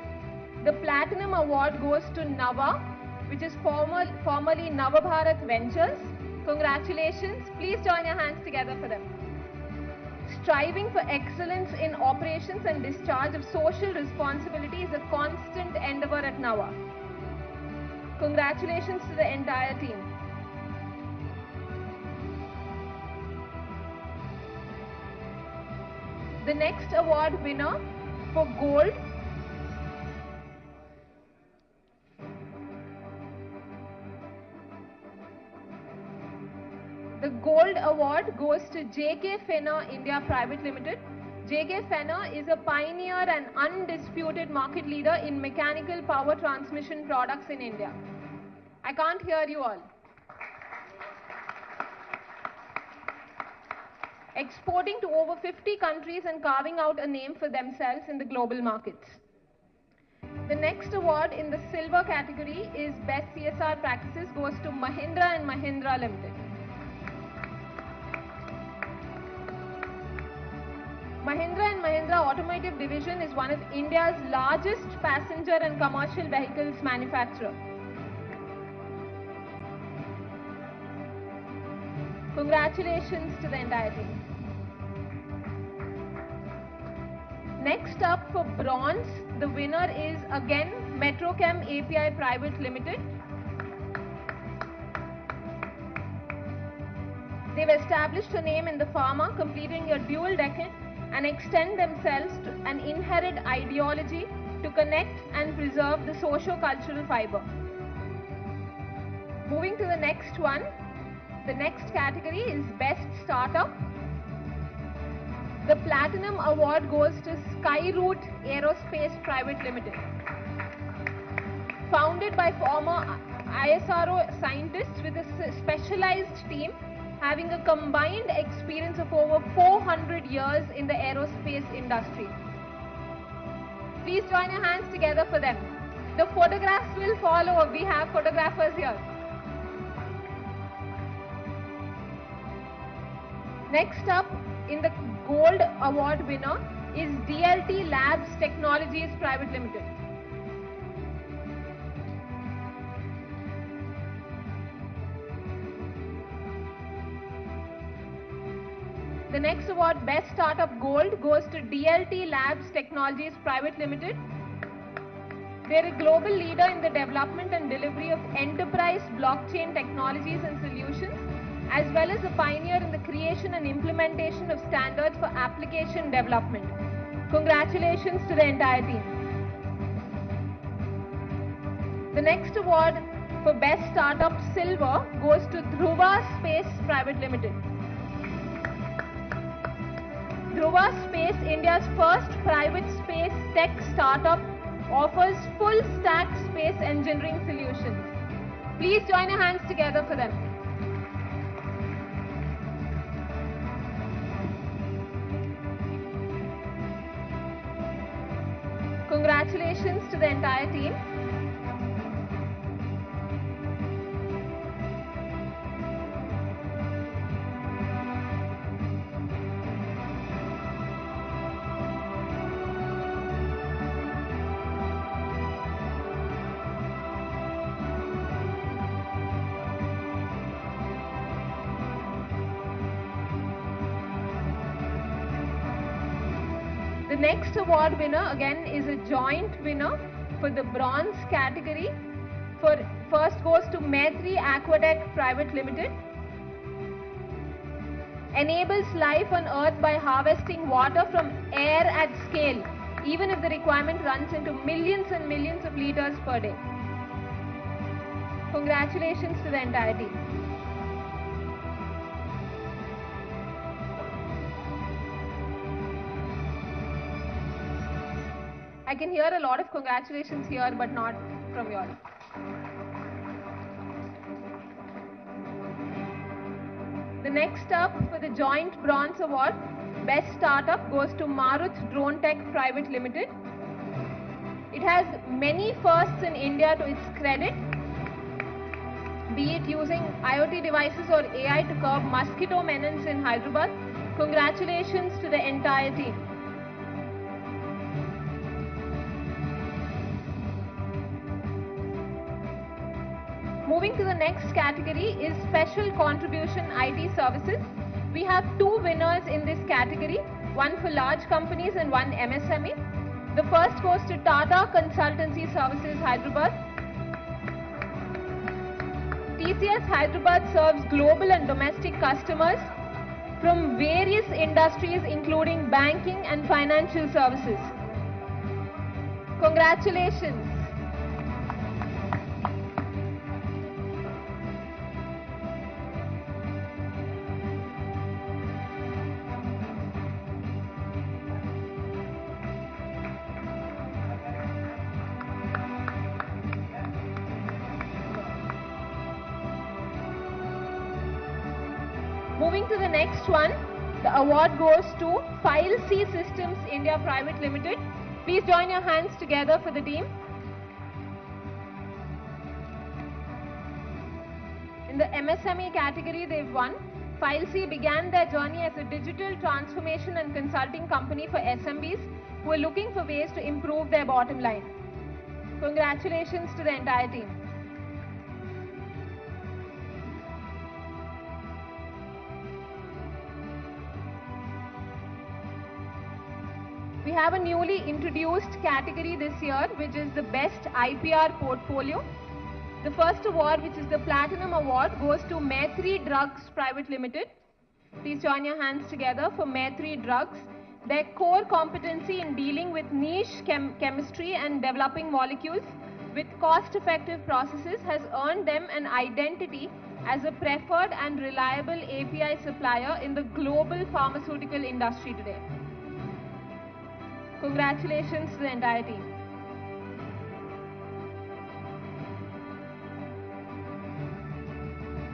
The Platinum Award goes to Nava, which is formerly Navabharat Ventures. Congratulations. Please join your hands together for them. Striving for excellence in operations and discharge of social responsibility is a constant endeavor at Nava. Congratulations to the entire team. The next award winner for gold The gold award goes to JK Fenner India Private Limited. JK Fenner is a pioneer and undisputed market leader in mechanical power transmission products in India. I can't hear you all. Exporting to over 50 countries and carving out a name for themselves in the global markets. The next award in the silver category is Best CSR Practices goes to Mahindra & Mahindra Limited. Mahindra & Mahindra Automotive Division is one of India's largest passenger and commercial vehicles manufacturer. Congratulations to the entire team. Next up for bronze, the winner is again Metrochem API Private Limited. They've established a name in the pharma, completing a dual decade and extend themselves to an inherent ideology to connect and preserve the socio-cultural fiber. Moving to the next one, the next category is Best Startup. The Platinum Award goes to Skyroot Aerospace Private Limited. Founded by former ISRO scientists with a specialized team having a combined experience of over 400 years in the aerospace industry. Please join your hands together for them. The photographs will follow. We have photographers here. Next up in the Gold Award winner is DLT Labs Technologies Private Limited. The next award, Best Startup Gold, goes to DLT Labs Technologies Private Limited. They're a global leader in the development and delivery of enterprise blockchain technologies and solutions, as well as a pioneer in the creation and implementation of standards for application development. Congratulations to the entire team. The next award for Best Startup Silver goes to Dhruva Space Private Limited. Dhruva Space, India's first private space tech startup, offers full stack space engineering solutions. Please join your hands together for them. Congratulations to the entire team. The next award winner again is a joint winner for the bronze category. First goes to Maitri Aquatech Private Limited. Enables life on earth by harvesting water from air at scale, even if the requirement runs into millions and millions of liters per day. Congratulations to the entire team. I can hear a lot of congratulations here, but not from you all. The next up for the Joint Bronze Award, Best Startup, goes to Maruth Drone Tech Private Limited. It has many firsts in India to its credit, be it using IoT devices or AI to curb mosquito menace in Hyderabad. Congratulations to the entire team. Moving to the next category is Special Contribution IT Services. We have two winners in this category, one for large companies and one MSME. The first goes to Tata Consultancy Services, Hyderabad. TCS Hyderabad serves global and domestic customers from various industries including banking and financial services. Congratulations. Moving to the next one, the award goes to File C Systems India Private Limited. Please join your hands together for the team. In the MSME category, they've won. File C began their journey as a digital transformation and consulting company for SMBs who are looking for ways to improve their bottom line. Congratulations to the entire team. We have a newly introduced category this year, which is the Best IPR Portfolio. The first award, which is the Platinum Award, goes to Maitri Drugs Private Limited. Please join your hands together for Maitri Drugs. Their core competency in dealing with niche chemistry and developing molecules with cost-effective processes has earned them an identity as a preferred and reliable API supplier in the global pharmaceutical industry today. Congratulations to the entire team.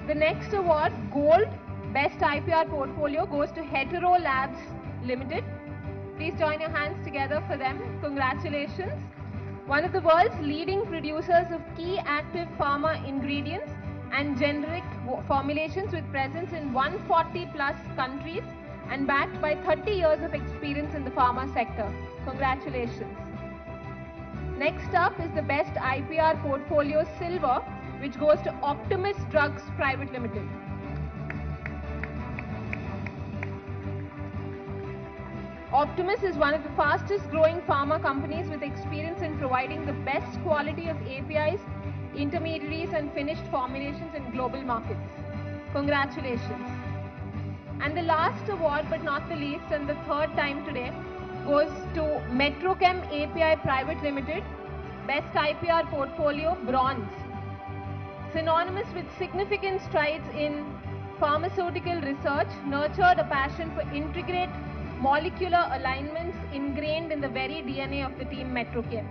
The next award, Gold, Best IPR Portfolio, goes to Hetero Labs Limited. Please join your hands together for them. Congratulations. One of the world's leading producers of key active pharma ingredients and generic formulations with presence in 140 plus countries and backed by 30 years of experience in the pharma sector. Congratulations. Next up is the Best IPR Portfolio Silver, which goes to Optimus Drugs Private Limited. Optimus is one of the fastest growing pharma companies with experience in providing the best quality of APIs, intermediaries and finished formulations in global markets. Congratulations. And the last award, but not the least, and the third time today, goes to Metrochem API Private Limited, Best IPR Portfolio Bronze. Synonymous with significant strides in pharmaceutical research, nurtured a passion for intricate molecular alignments ingrained in the very DNA of the team Metrochem.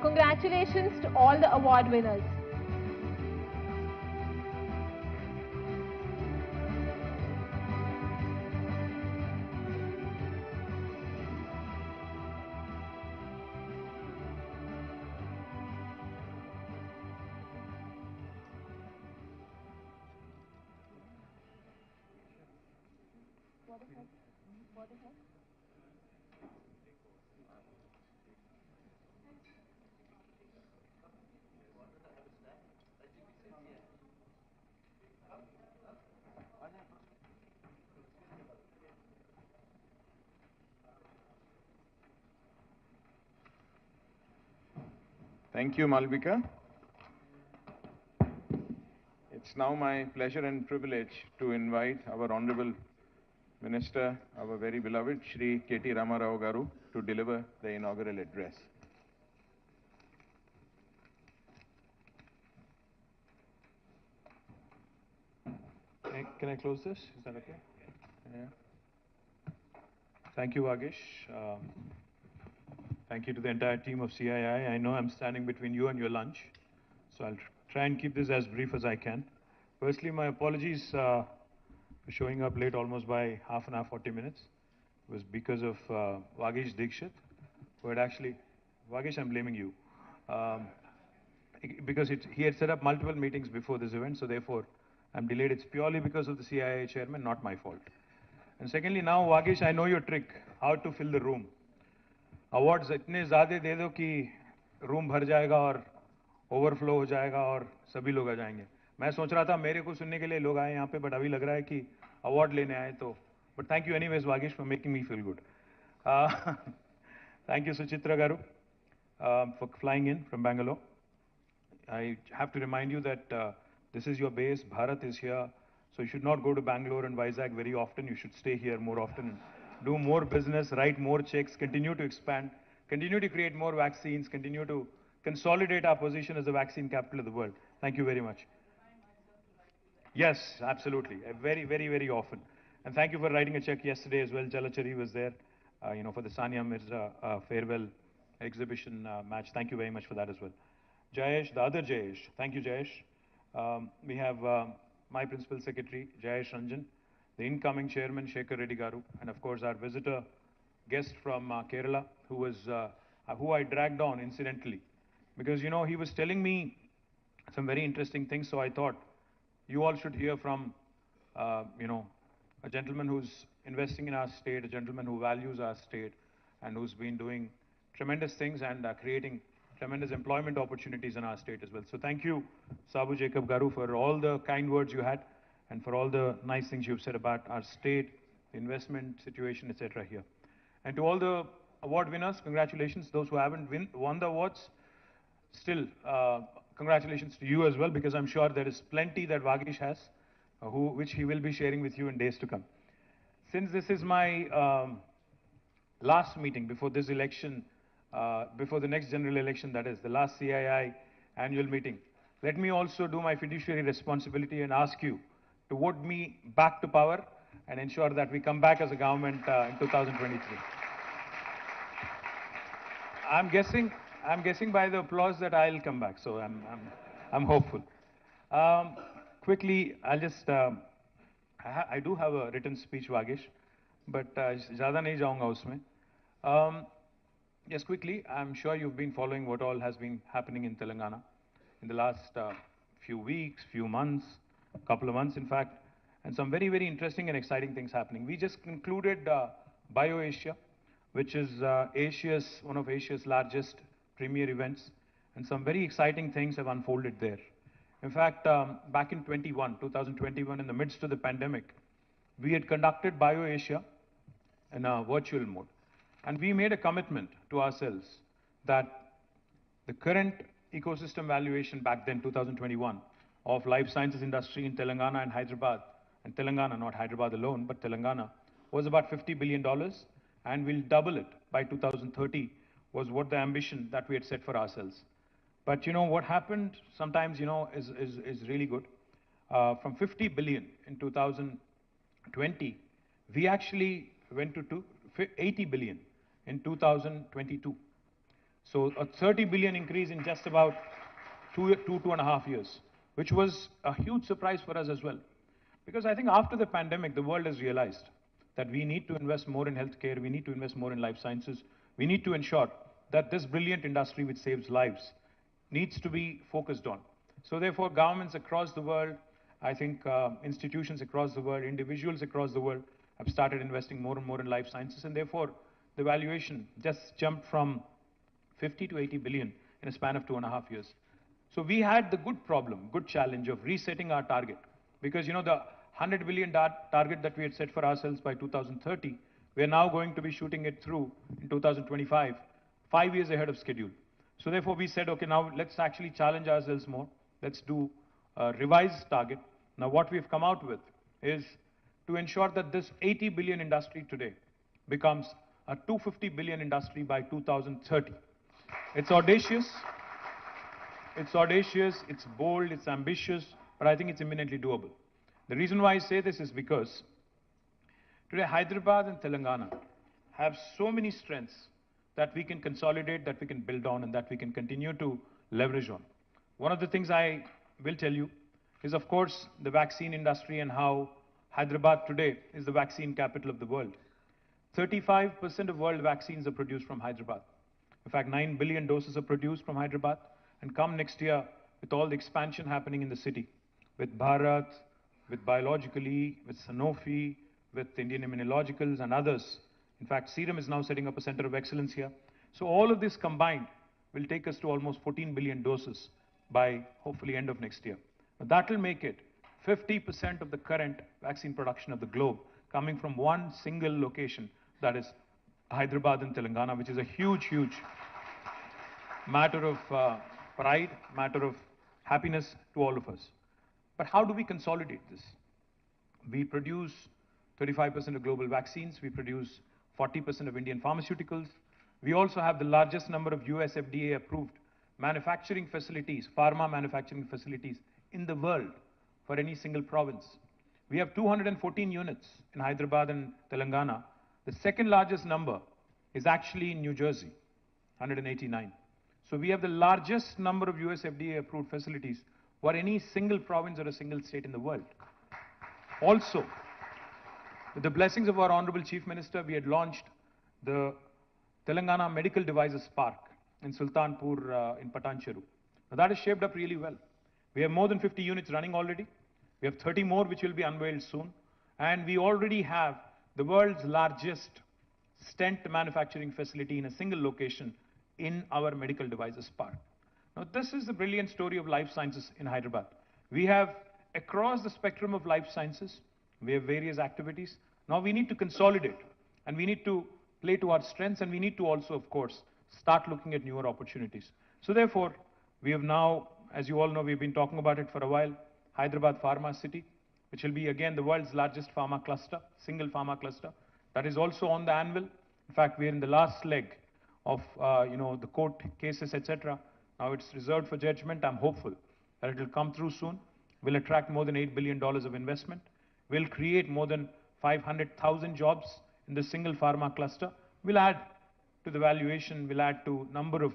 Congratulations to all the award winners. Thank you, Malvika. It's now my pleasure and privilege to invite our Honorable Minister, our very beloved Shri KT Ramarao Garu, to deliver the inaugural address. Can I close this? Is that okay? Yeah. Thank you, Vagish. Thank you to the entire team of CII. I know I'm standing between you and your lunch, so I'll try and keep this as brief as I can. Firstly, my apologies for showing up late almost by half an hour, 40 minutes. It was because of Vagesh Dikshit, who had actually, Vagesh, I'm blaming you. Because he had set up multiple meetings before this event, so therefore I'm delayed. It's purely because of the CII chairman, not my fault. And secondly, now Vagesh, I know your trick, how to fill the room. Awards इतने ज़्यादा दे दो कि room भर जाएगा और overflow हो जाएगा और सभी लोग आ जाएंगे. मैं सोच रहा था मेरे को सुनने के लिए लोग आए यहाँ पे, but अभी लग रहा है कि award लेने आए तो. But thank you anyways, Vagesh, for making me feel good. Thank you, Suchitra Garu, for flying in from Bangalore. I have to remind you that this is your base. Bharat is here. So you should not go to Bangalore and Vizag very often. You should stay here more often. Do more business, write more checks, continue to expand, continue to create more vaccines, continue to consolidate our position as the vaccine capital of the world. Thank you very much. Yes, absolutely. Very, very, very often. And thank you for writing a check yesterday as well. Jalachari was there, for the Sania Mirza farewell exhibition match. Thank you very much for that as well. Jayesh, the other Jayesh. Thank you, Jayesh. We have my Principal Secretary, Jayesh Ranjan, the incoming Chairman, Shekhar Reddy Garu, and of course our visitor guest from Kerala, who I dragged on incidentally. Because, he was telling me some very interesting things, so I thought you all should hear from, a gentleman who's investing in our state, a gentleman who values our state, and who's been doing tremendous things and creating tremendous employment opportunities in our state as well. So thank you, Sabu Jacob Garu, for all the kind words you had and for all the nice things you've said about our state, the investment situation, etc. here. And to all the award winners, congratulations. Those who haven't won the awards, still, congratulations to you as well, because I'm sure there is plenty that Vagesh has, which he will be sharing with you in days to come. Since this is my last meeting before this election, before the next general election, that is the last CII annual meeting, let me also do my fiduciary responsibility and ask you to vote me back to power and ensure that we come back as a government in 2023. I'm guessing by the applause that I'll come back, so I'm hopeful. Quickly, I'll just, I do have a written speech, Vagesh, but ज़्यादा नहीं जाऊँगा उसमें. Just quickly, I'm sure you've been following what all has been happening in Telangana in the last few weeks, few months, couple of months in fact, and some very, very interesting and exciting things happening. We just concluded BioAsia, which is one of Asia's largest premier events, and some very exciting things have unfolded there. In fact, back in 2021, in the midst of the pandemic, we had conducted BioAsia in a virtual mode. And we made a commitment to ourselves that the current ecosystem valuation back then, 2021, of life sciences industry in Telangana and Hyderabad, and Telangana, not Hyderabad alone, but Telangana, was about $50 billion, and we'll double it by 2030, was what the ambition that we had set for ourselves. But what happened sometimes, is really good. From 50 billion in 2020, we actually went to 80 billion in 2022. So a 30 billion increase in just about two and a half years, which was a huge surprise for us as well. Because I think after the pandemic, the world has realized that we need to invest more in healthcare, we need to invest more in life sciences, we need to ensure that this brilliant industry which saves lives needs to be focused on. So therefore, governments across the world, I think institutions across the world, individuals across the world have started investing more and more in life sciences, and therefore the valuation just jumped from 50 to 80 billion in a span of 2.5 years. So we had the good challenge of resetting our target, because the 100 billion target that we had set for ourselves by 2030, we are now going to be shooting it through in 2025, 5 years ahead of schedule. So therefore we said, okay, now let's actually challenge ourselves more. Let's do a revised target. Now what we've come out with is to ensure that this 80 billion industry today becomes a 250 billion industry by 2030. It's audacious, it's bold, it's ambitious, but I think it's eminently doable. The reason why I say this is because today Hyderabad and Telangana have so many strengths that we can consolidate, that we can build on, and that we can continue to leverage on. One of the things I will tell you is, of course, the vaccine industry and how Hyderabad today is the vaccine capital of the world. 35% of world vaccines are produced from Hyderabad. In fact, 9 billion doses are produced from Hyderabad. And come next year, with all the expansion happening in the city, with Bharat, with Biologically, with Sanofi, with Indian Immunologicals and others. In fact, Serum is now setting up a center of excellence here. So all of this combined will take us to almost 14 billion doses by hopefully end of next year. But that will make it 50% of the current vaccine production of the globe coming from one single location, that is Hyderabad in Telangana, which is a huge, huge matter of pride, matter of happiness to all of us. But how do we consolidate this? We produce 35% of global vaccines. We produce 40% of Indian pharmaceuticals. We also have the largest number of US FDA approved manufacturing facilities, pharma manufacturing facilities in the world for any single province. We have 214 units in Hyderabad and Telangana. The second largest number is actually in New Jersey, 189. So we have the largest number of US FDA approved facilities for any single province or a single state in the world. Also, with the blessings of our Honorable Chief Minister, we had launched the Telangana Medical Devices Park in Sultanpur in Patancheru. Now that is shaped up really well. We have more than 50 units running already. We have 30 more which will be unveiled soon. And we already have the world's largest stent manufacturing facility in a single location in our medical devices park. Now this is the brilliant story of life sciences in Hyderabad. We have, across the spectrum of life sciences, we have various activities. Now we need to consolidate and we need to play to our strengths, and we need to also, of course, start looking at newer opportunities. So therefore, we have now, as you all know, we've been talking about it for a while, Hyderabad Pharma City, which will be again the world's largest pharma cluster, single pharma cluster. That is also on the anvil. In fact, we're in the last leg of the court cases, etc. Now it's reserved for judgment. I'm hopeful that it will come through soon. We'll attract more than $8 billion of investment. We'll create more than 500,000 jobs in the single pharma cluster. We'll add to the valuation, we'll add to number of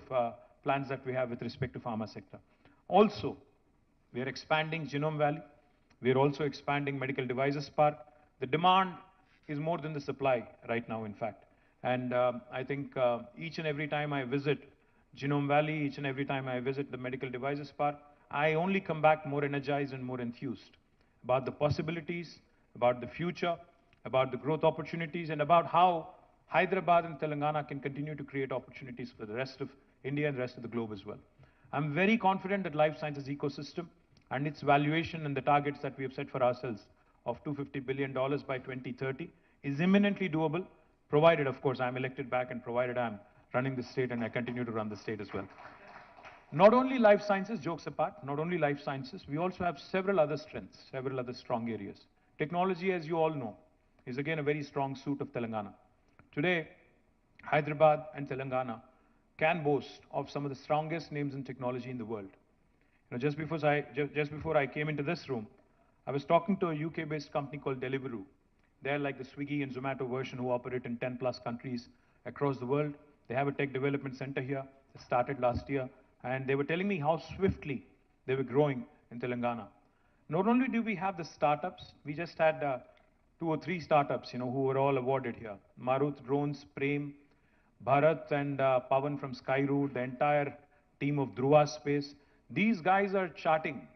plans that we have with respect to pharma sector. Also, we are expanding Genome Valley. We are also expanding Medical Devices Park. The demand is more than the supply right now, in fact. And I think each and every time I visit Genome Valley, each and every time I visit the Medical Devices Park, I only come back more energized and more enthused about the possibilities, about the future, about the growth opportunities, and about how Hyderabad and Telangana can continue to create opportunities for the rest of India and the rest of the globe as well. I'm very confident that life sciences ecosystem and its valuation and the targets that we have set for ourselves of $250 billion by 2030 is imminently doable, provided, of course, I'm elected back and provided I'm running the state and I continue to run the state as well. Not only life sciences, jokes apart, not only life sciences, we also have several other strengths, several other strong areas. Technology, as you all know, is again a very strong suit of Telangana. Today, Hyderabad and Telangana can boast of some of the strongest names in technology in the world. Just before I came into this room, I was talking to a UK-based company called Deliveroo. They're like the Swiggy and Zomato version who operate in 10 plus countries across the world. They have a tech development center here. It started last year. And they were telling me how swiftly they were growing in Telangana. Not only do we have the startups, we just had 2 or 3 startups, who were all awarded here. Maruth Drones, Prem, Bharat and Pavan from Skyroot, the entire team of Dhruva Space. These guys are charting,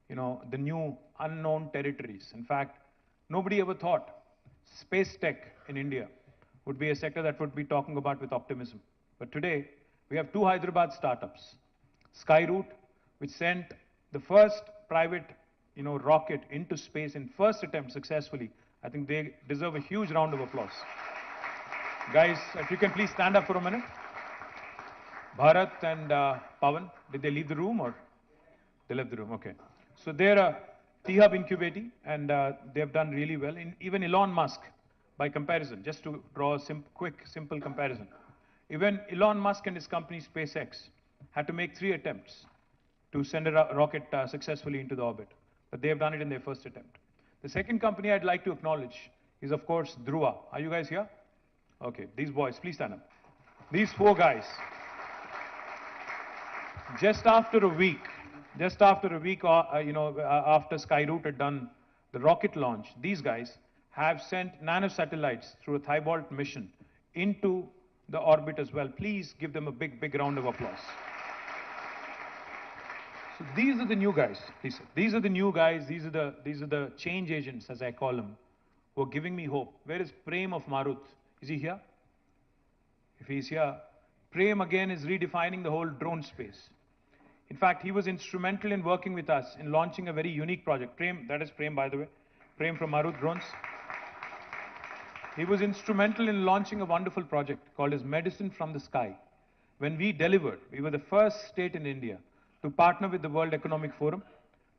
the new unknown territories. In fact, nobody ever thought space tech in India would be a sector that would be talking about with optimism. But today, we have 2 Hyderabad startups. Skyroot, which sent the first private, rocket into space in first attempt successfully. I think they deserve a huge round of applause. Guys, if you can please stand up for a minute. Bharat and Pavan, did they leave the room or? They left the room, okay. So they're a T-Hub incubating and they have done really well. Even Elon Musk, by comparison, just to draw a quick, simple comparison. Even Elon Musk and his company SpaceX had to make 3 attempts to send a rocket successfully into the orbit. But they have done it in their first attempt. The second company I'd like to acknowledge is, of course, Dhruva. Are you guys here? Okay, these boys, please stand up. These four guys, just after a week, after Skyroot had done the rocket launch, these guys have sent nanosatellites through a Thibault mission into the orbit as well. Please give them a big, big round of applause. So these are the new guys, Lisa. These are the new guys. These are the change agents, as I call them, who are giving me hope. Where is Prem of Marut? Is he here? If he's here, Prem again is redefining the whole drone space. In fact, he was instrumental in working with us in launching a very unique project. Prem, that is Prem, by the way. Prem from Marut Drones. He was instrumental in launching a wonderful project called as Medicine from the Sky. When we delivered, we were the first state in India to partner with the World Economic Forum,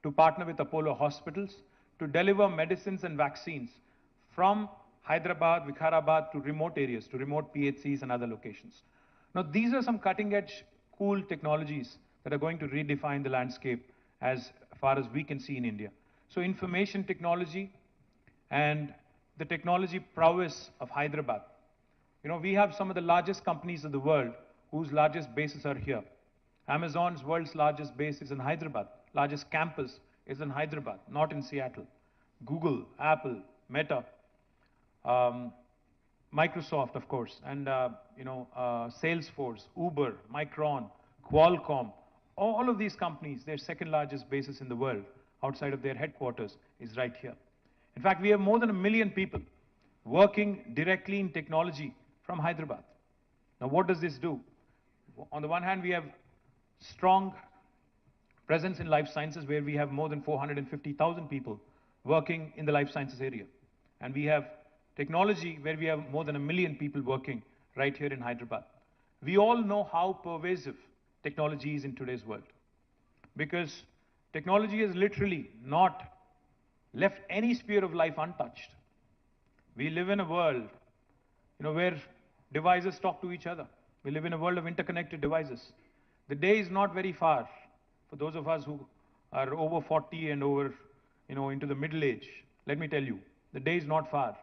to partner with Apollo Hospitals, to deliver medicines and vaccines from Hyderabad, Vikharabad to remote areas, to remote PHCs and other locations. Now, these are some cutting-edge, cool technologies that are going to redefine the landscape as far as we can see in India. So information technology and the technology prowess of Hyderabad. You know, we have some of the largest companies in the world whose largest bases are here. Amazon's world's largest base is in Hyderabad. Largest campus is in Hyderabad, not in Seattle. Google, Apple, Meta, Microsoft, of course, and Salesforce, Uber, Micron, Qualcomm, all of these companies, their second largest bases in the world outside of their headquarters is right here. In fact, we have more than 1 million people working directly in technology from Hyderabad. Now, what does this do? On the one hand, we have strong presence in life sciences where we have more than 450,000 people working in the life sciences area. And we have technology where we have more than 1 million people working right here in Hyderabad. We all know how pervasive technology is in today's world, because technology has literally not left any sphere of life untouched. We live in a world, where devices talk to each other. We live in a world of interconnected devices. The day is not very far for those of us who are over 40 and over, into the middle age. Let me tell you, the day is not far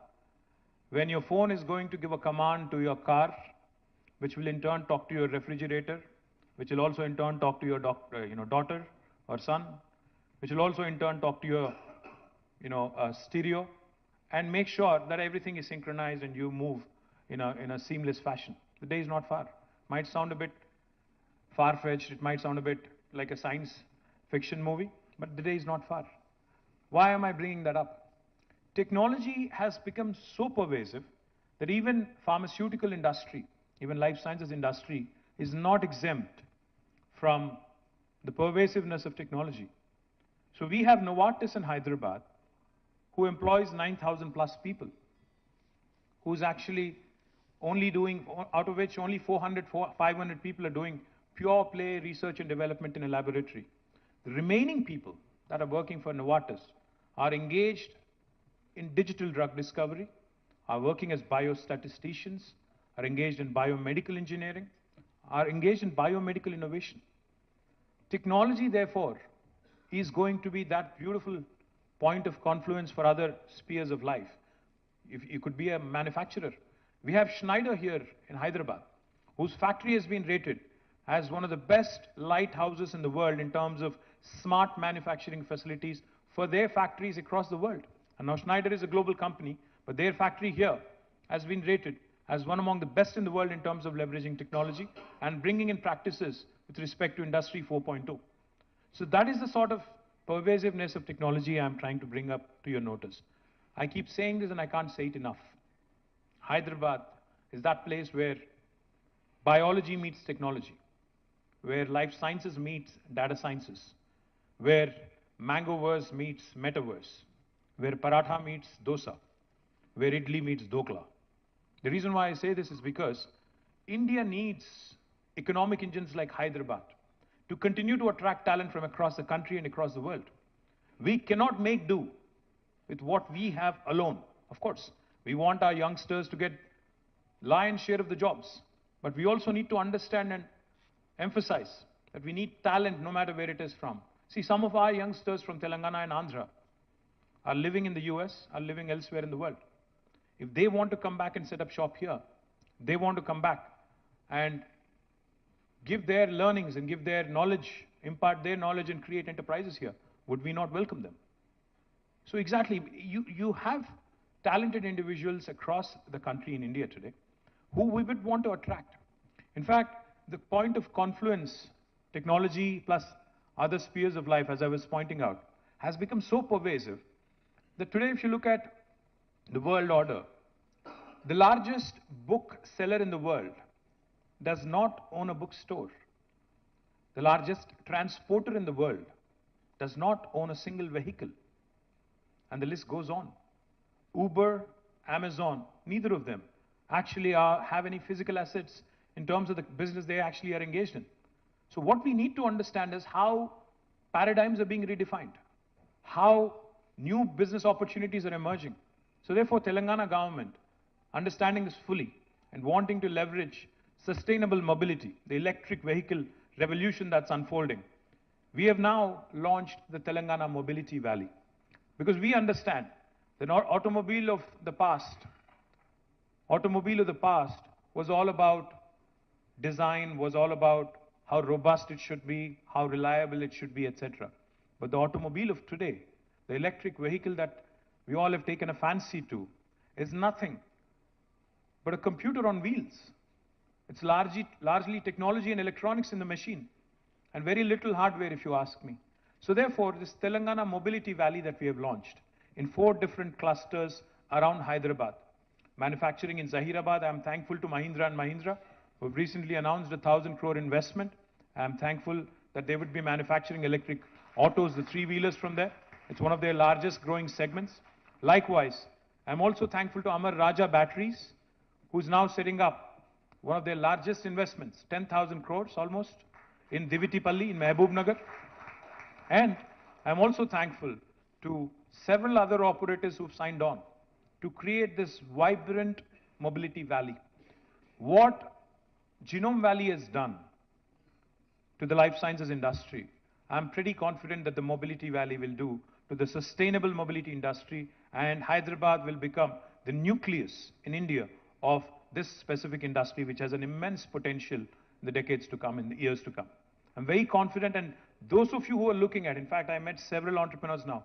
when your phone is going to give a command to your car, which will in turn talk to your refrigerator, which will also in turn talk to your daughter or son, which will also in turn talk to your stereo, and make sure that everything is synchronized and you move in a seamless fashion. The day is not far. Might sound a bit far-fetched, it might sound a bit like a science fiction movie, but the day is not far. Why am I bringing that up? Technology has become so pervasive that even pharmaceutical industry, even life sciences industry is not exempt from the pervasiveness of technology. So we have Novartis in Hyderabad, who employs 9,000 plus people, who's actually only doing, out of which only 500 people are doing pure play research and development in a laboratory. The remaining people that are working for Novartis are engaged in digital drug discovery, are working as biostatisticians, are engaged in biomedical engineering, are engaged in biomedical innovation. Technology, therefore, is going to be that beautiful point of confluence for other spheres of life. If you could be a manufacturer. We have Schneider here in Hyderabad, whose factory has been rated as one of the best lighthouses in the world in terms of smart manufacturing facilities for their factories across the world. And now Schneider is a global company, but their factory here has been rated as one among the best in the world in terms of leveraging technology and bringing in practices with respect to Industry 4.0. So that is the sort of pervasiveness of technology I'm trying to bring up to your notice. I keep saying this and I can't say it enough. Hyderabad is that place where biology meets technology, where life sciences meets data sciences, where Mangoverse meets Metaverse, where paratha meets dosa, where idli meets dokla. The reason why I say this is because India needs economic engines like Hyderabad to continue to attract talent from across the country and across the world. We cannot make do with what we have alone. Of course, we want our youngsters to get lion's share of the jobs, but we also need to understand and emphasize that we need talent no matter where it is from. See, some of our youngsters from Telangana and Andhra are living in the US, are living elsewhere in the world. If they want to come back and set up shop here, they want to come back and give their learnings and give their knowledge, impart their knowledge and create enterprises here, would we not welcome them? So exactly, you have talented individuals across the country in India today who we would want to attract. In fact, the point of confluence, technology plus other spheres of life, as I was pointing out, has become so pervasive that today if you look at the world order, the largest book seller in the world does not own a bookstore. The largest transporter in the world does not own a single vehicle. And the list goes on. Uber, Amazon, neither of them actually have any physical assets in terms of the business they actually are engaged in. So what we need to understand is how paradigms are being redefined, how new business opportunities are emerging. So therefore, Telangana government, understanding this fully and wanting to leverage sustainable mobility, the electric vehicle revolution that's unfolding, we have now launched the Telangana Mobility Valley. Because we understand the automobile of the past was all about design, was all about how robust it should be, how reliable it should be, etc. But the automobile of today, the electric vehicle that we all have taken a fancy to, is nothing but a computer on wheels. It's largely technology and electronics in the machine, and very little hardware, if you ask me. So therefore, this Telangana Mobility Valley that we have launched in 4 different clusters around Hyderabad. Manufacturing in Zahirabad, I'm thankful to Mahindra & Mahindra, who have recently announced a 1,000 crore investment. I'm thankful that they would be manufacturing electric autos, the 3-wheelers from there. It's one of their largest growing segments. Likewise, I'm also thankful to Amar Raja Batteries, who's now setting up one of their largest investments, 10,000 crores almost, in Divitipalli in Mehboob Nagar. And I'm also thankful to several other operators who've signed on to create this vibrant mobility valley. What Genome Valley has done to the life sciences industry, I'm pretty confident that the Mobility Valley will do to the sustainable mobility industry, and Hyderabad will become the nucleus in India of this specific industry, which has an immense potential in the decades to come, in the years to come. I'm very confident, and those of you who are looking at, in fact, I met several entrepreneurs now,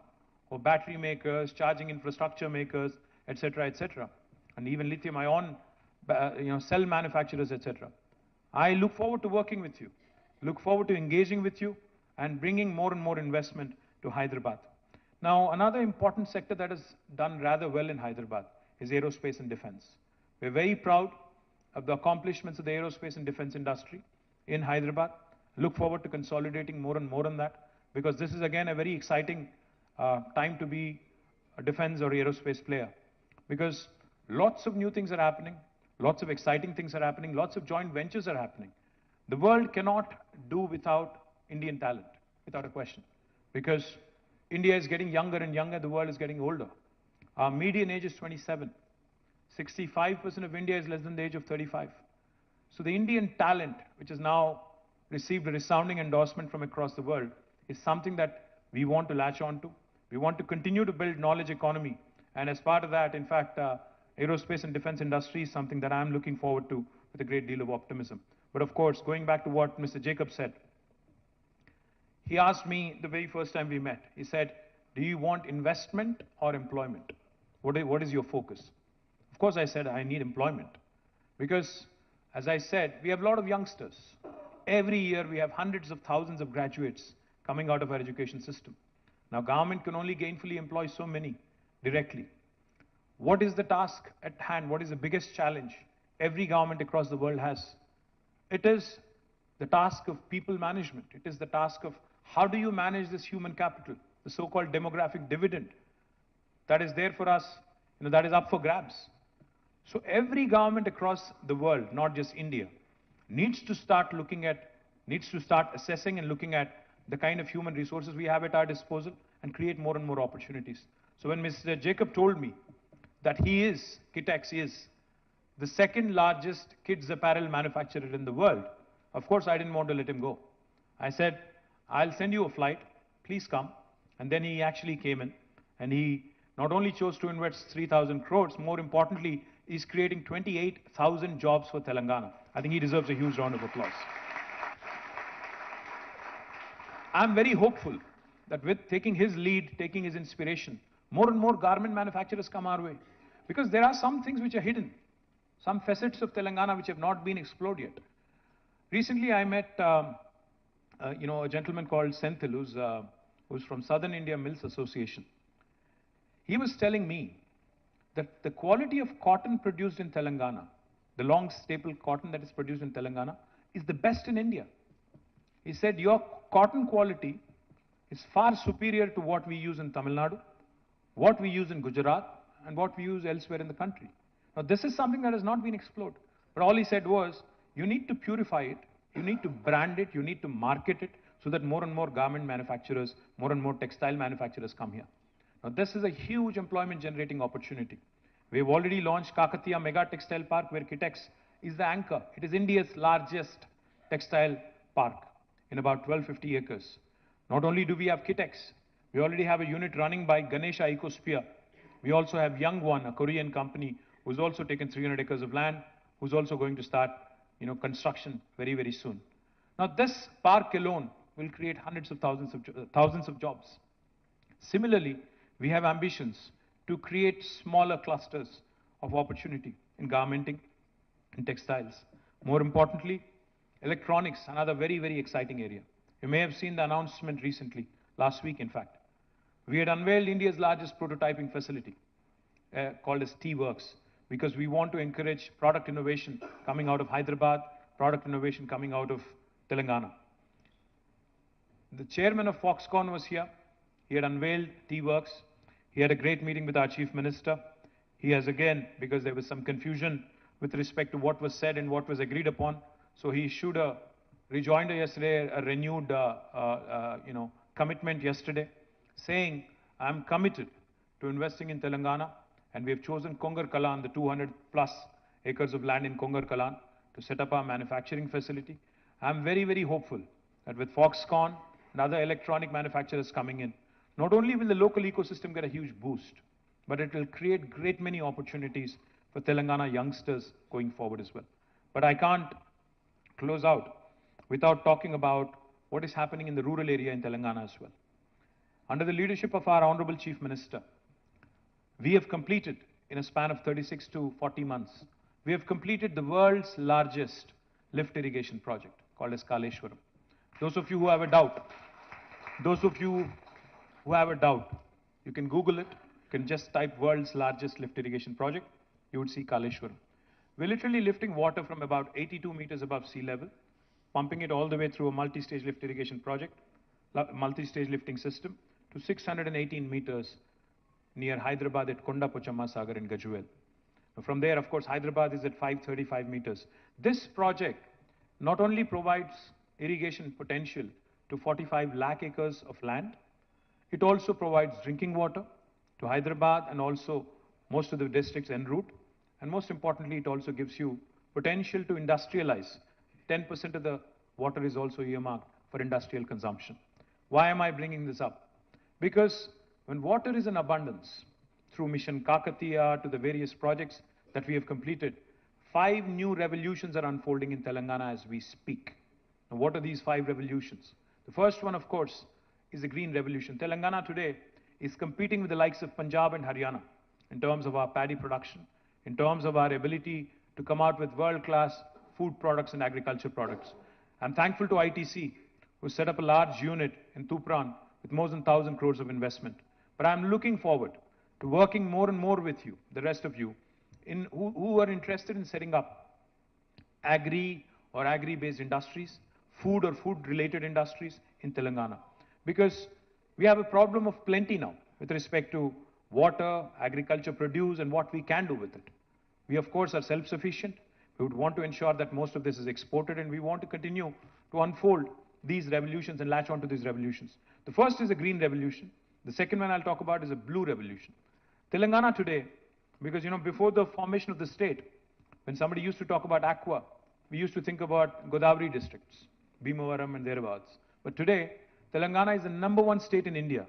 who are battery makers, charging infrastructure makers, etc., and even lithium-ion, cell manufacturers, etc. I look forward to working with you, look forward to engaging with you, and bringing more and more investment to Hyderabad. Now, another important sector that has done rather well in Hyderabad is aerospace and defense. We're very proud of the accomplishments of the aerospace and defense industry in Hyderabad. Look forward to consolidating more and more on that, because this is again a very exciting time to be a defense or aerospace player, because lots of new things are happening, lots of exciting things are happening, lots of joint ventures are happening. The world cannot do without Indian talent, without a question, because India is getting younger and younger, the world is getting older. Our median age is 27. 65% of India is less than the age of 35. So the Indian talent, which has now received a resounding endorsement from across the world, is something that we want to latch on to. We want to continue to build knowledge economy. And as part of that, in fact, aerospace and defense industry is something that I'm looking forward to with a great deal of optimism. But of course, going back to what Mr. Jacob said, he asked me the very first time we met, he said, do you want investment or employment? What is your focus? Of course, I said, I need employment. Because, as I said, we have a lot of youngsters. Every year, we have hundreds of thousands of graduates coming out of our education system. Now, government can only gainfully employ so many directly. What is the task at hand? What is the biggest challenge every government across the world has? It is the task of people management. It is the task of how do you manage this human capital, the so-called demographic dividend that is there for us, that is up for grabs. So every government across the world, not just India, needs to start assessing and looking at the kind of human resources we have at our disposal and create more and more opportunities. So when Mr. Jacob told me that Kitex is the second largest kids apparel manufacturer in the world, of course I didn't want to let him go. I said, I'll send you a flight, please come. And then he actually came in, and he not only chose to invest 3,000 crores, more importantly, he's creating 28,000 jobs for Telangana. I think he deserves a huge round of applause. I'm very hopeful that with taking his lead, taking his inspiration, more and more garment manufacturers come our way. Because there are some things which are hidden, some facets of Telangana which have not been explored yet. Recently, I met a gentleman called Senthil, who's from Southern India Mills Association. He was telling me that the quality of cotton produced in Telangana, the long staple cotton that is produced in Telangana, is the best in India. He said, your cotton quality is far superior to what we use in Tamil Nadu, what we use in Gujarat, and what we use elsewhere in the country. Now, this is something that has not been explored. But all he said was, you need to purify it, you need to brand it, you need to market it, so that more and more garment manufacturers, more and more textile manufacturers come here. Now, this is a huge employment generating opportunity. We've already launched Kakatiya Mega Textile Park, where Kitex is the anchor. It is India's largest textile park in about 1250 acres. Not only do we have Kitex, we already have a unit running by Ganesha Ecosphere. We also have Youngwon, a Korean company, who's also taken 300 acres of land, who's also going to start, construction very, very soon. Now, this park alone will create hundreds of thousands of jobs. Similarly, we have ambitions to create smaller clusters of opportunity in garmenting, in textiles. More importantly, electronics, another very, very exciting area. You may have seen the announcement recently, last week in fact. We had unveiled India's largest prototyping facility, called as T-Works, because we want to encourage product innovation coming out of Hyderabad, product innovation coming out of Telangana. The chairman of Foxconn was here. He had unveiled T-Works. He had a great meeting with our chief minister. He has again, because there was some confusion with respect to what was said and what was agreed upon, so he issued a rejoinder yesterday, a renewed commitment yesterday, saying, I'm committed to investing in Telangana, and we have chosen Kongar Kalan, the 200 plus acres of land in Kongar Kalan, to set up our manufacturing facility. I'm very, very hopeful that with Foxconn and other electronic manufacturers coming in, not only will the local ecosystem get a huge boost, but it will create great many opportunities for Telangana youngsters going forward as well. But I can't close out without talking about what is happening in the rural area in Telangana as well. Under the leadership of our Honorable Chief Minister, we have completed, in a span of 36 to 40 months, we have completed the world's largest lift irrigation project, called as Kaleshwaram. Those of you who have a doubt, you can Google it, you can just type world's largest lift irrigation project, you would see Kaleshwaram. We're literally lifting water from about 82 meters above sea level, pumping it all the way through a multi-stage lift irrigation project, multi-stage lifting system, to 618 meters near Hyderabad at Konda Pochamma Sagar in Gajuel. From there, of course, Hyderabad is at 535 meters. This project not only provides irrigation potential to 45 lakh acres of land, it also provides drinking water to Hyderabad and also most of the districts en route. And most importantly, it also gives you potential to industrialize. 10% of the water is also earmarked for industrial consumption. Why am I bringing this up? Because when water is in abundance, through Mission Kakatiya to the various projects that we have completed, 5 new revolutions are unfolding in Telangana as we speak. Now, what are these 5 revolutions? The first one, of course, is the green revolution. Telangana today is competing with the likes of Punjab and Haryana in terms of our paddy production, in terms of our ability to come out with world-class food products and agriculture products. I'm thankful to ITC, who set up a large unit in Tupran with more than 1,000 crores of investment. But I'm looking forward to working more and more with you, the rest of you, who are interested in setting up agri or agri-based industries, food or food-related industries in Telangana. Because we have a problem of plenty now with respect to water, agriculture produce, and what we can do with it. We, of course, are self-sufficient. We would want to ensure that most of this is exported, and we want to continue to unfold these revolutions and latch onto these revolutions. The first is a green revolution. The second one I'll talk about is a blue revolution. Telangana today, because before the formation of the state, when somebody used to talk about aqua, we used to think about Godavari districts, Bhimavaram and thereabouts. But today, Telangana is the #1 state in India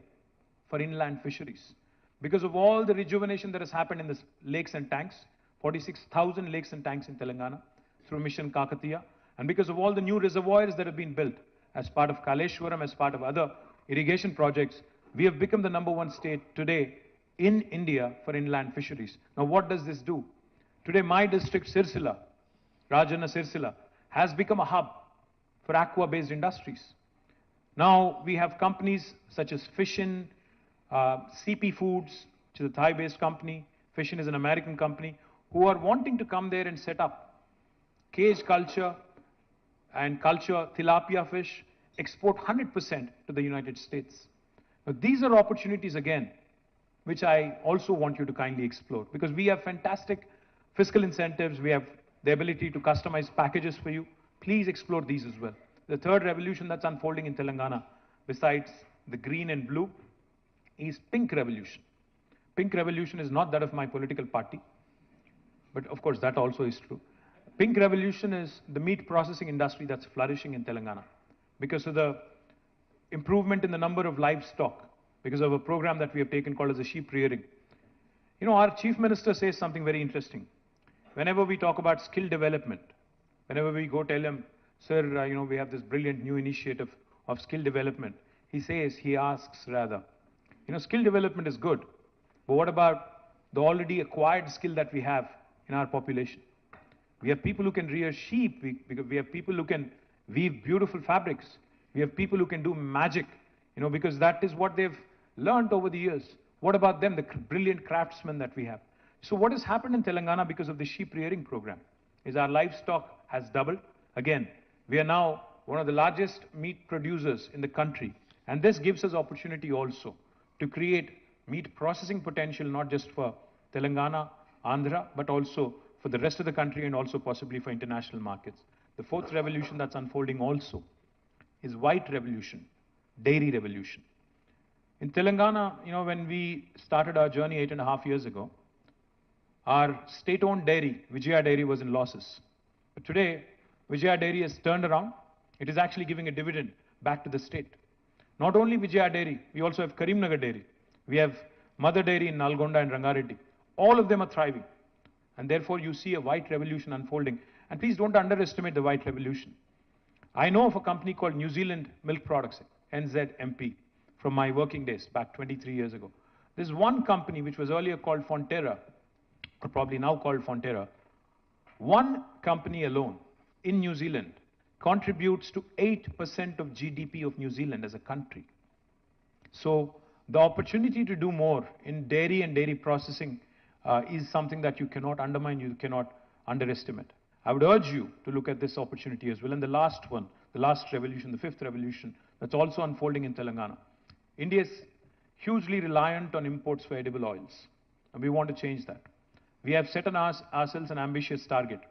for inland fisheries. Because of all the rejuvenation that has happened in the lakes and tanks, 46,000 lakes and tanks in Telangana, through Mission Kakatiya, and because of all the new reservoirs that have been built as part of Kaleshwaram, as part of other irrigation projects, we have become the #1 state today in India for inland fisheries. Now, what does this do? Today, my district, Sirsila, Rajanna Sirsila, has become a hub for aqua-based industries. Now, we have companies such as Fishin, CP Foods, which is a Thai-based company. Fishin is an American company, who are wanting to come there and set up cage culture and culture tilapia fish, export 100% to the United States. Now, these are opportunities, again, which I also want you to kindly explore, because we have fantastic fiscal incentives. We have the ability to customize packages for you. Please explore these as well. The third revolution that's unfolding in Telangana, besides the green and blue, is pink revolution. Pink revolution is not that of my political party, but of course that also is true. Pink revolution is the meat processing industry that's flourishing in Telangana because of the improvement in the number of livestock, because of a program that we have taken called as a sheep rearing. You know, our chief minister says something very interesting. Whenever we talk about skill development, whenever we go tell him, sir, you know, we have this brilliant new initiative of skill development, he asks rather, you know, skill development is good, but what about the already acquired skill that we have in our population? We have people who can rear sheep, we have people who can weave beautiful fabrics, we have people who can do magic, you know, because that is what they've learned over the years. What about them, the brilliant craftsmen that we have? So what has happened in Telangana because of the sheep rearing program is our livestock has doubled. Again, we are now one of the largest meat producers in the country, and this gives us opportunity also to create meat processing potential, not just for Telangana, Andhra, but also for the rest of the country and also possibly for international markets. The fourth revolution that's unfolding also is white revolution, dairy revolution. In Telangana, you know, when we started our journey 8.5 years ago, our state-owned dairy, Vijaya Dairy, was in losses. But today, Vijaya Dairy has turned around. It is actually giving a dividend back to the state. Not only Vijaya Dairy, we also have Karimnagar Dairy. We have Mother Dairy in Nalgonda and Rangareddy. All of them are thriving. And therefore, you see a white revolution unfolding. And please don't underestimate the white revolution. I know of a company called New Zealand Milk Products, NZMP, from my working days back 23 years ago. There's one company which was earlier called Fonterra, or probably now called Fonterra. One company alone in New Zealand contributes to 8% of GDP of New Zealand as a country. So the opportunity to do more in dairy and dairy processing is something that you cannot undermine, you cannot underestimate. I would urge you to look at this opportunity as well. And the last one, the last revolution, the fifth revolution, that's also unfolding in Telangana. India is hugely reliant on imports for edible oils, and we want to change that. We have set on ourselves an ambitious target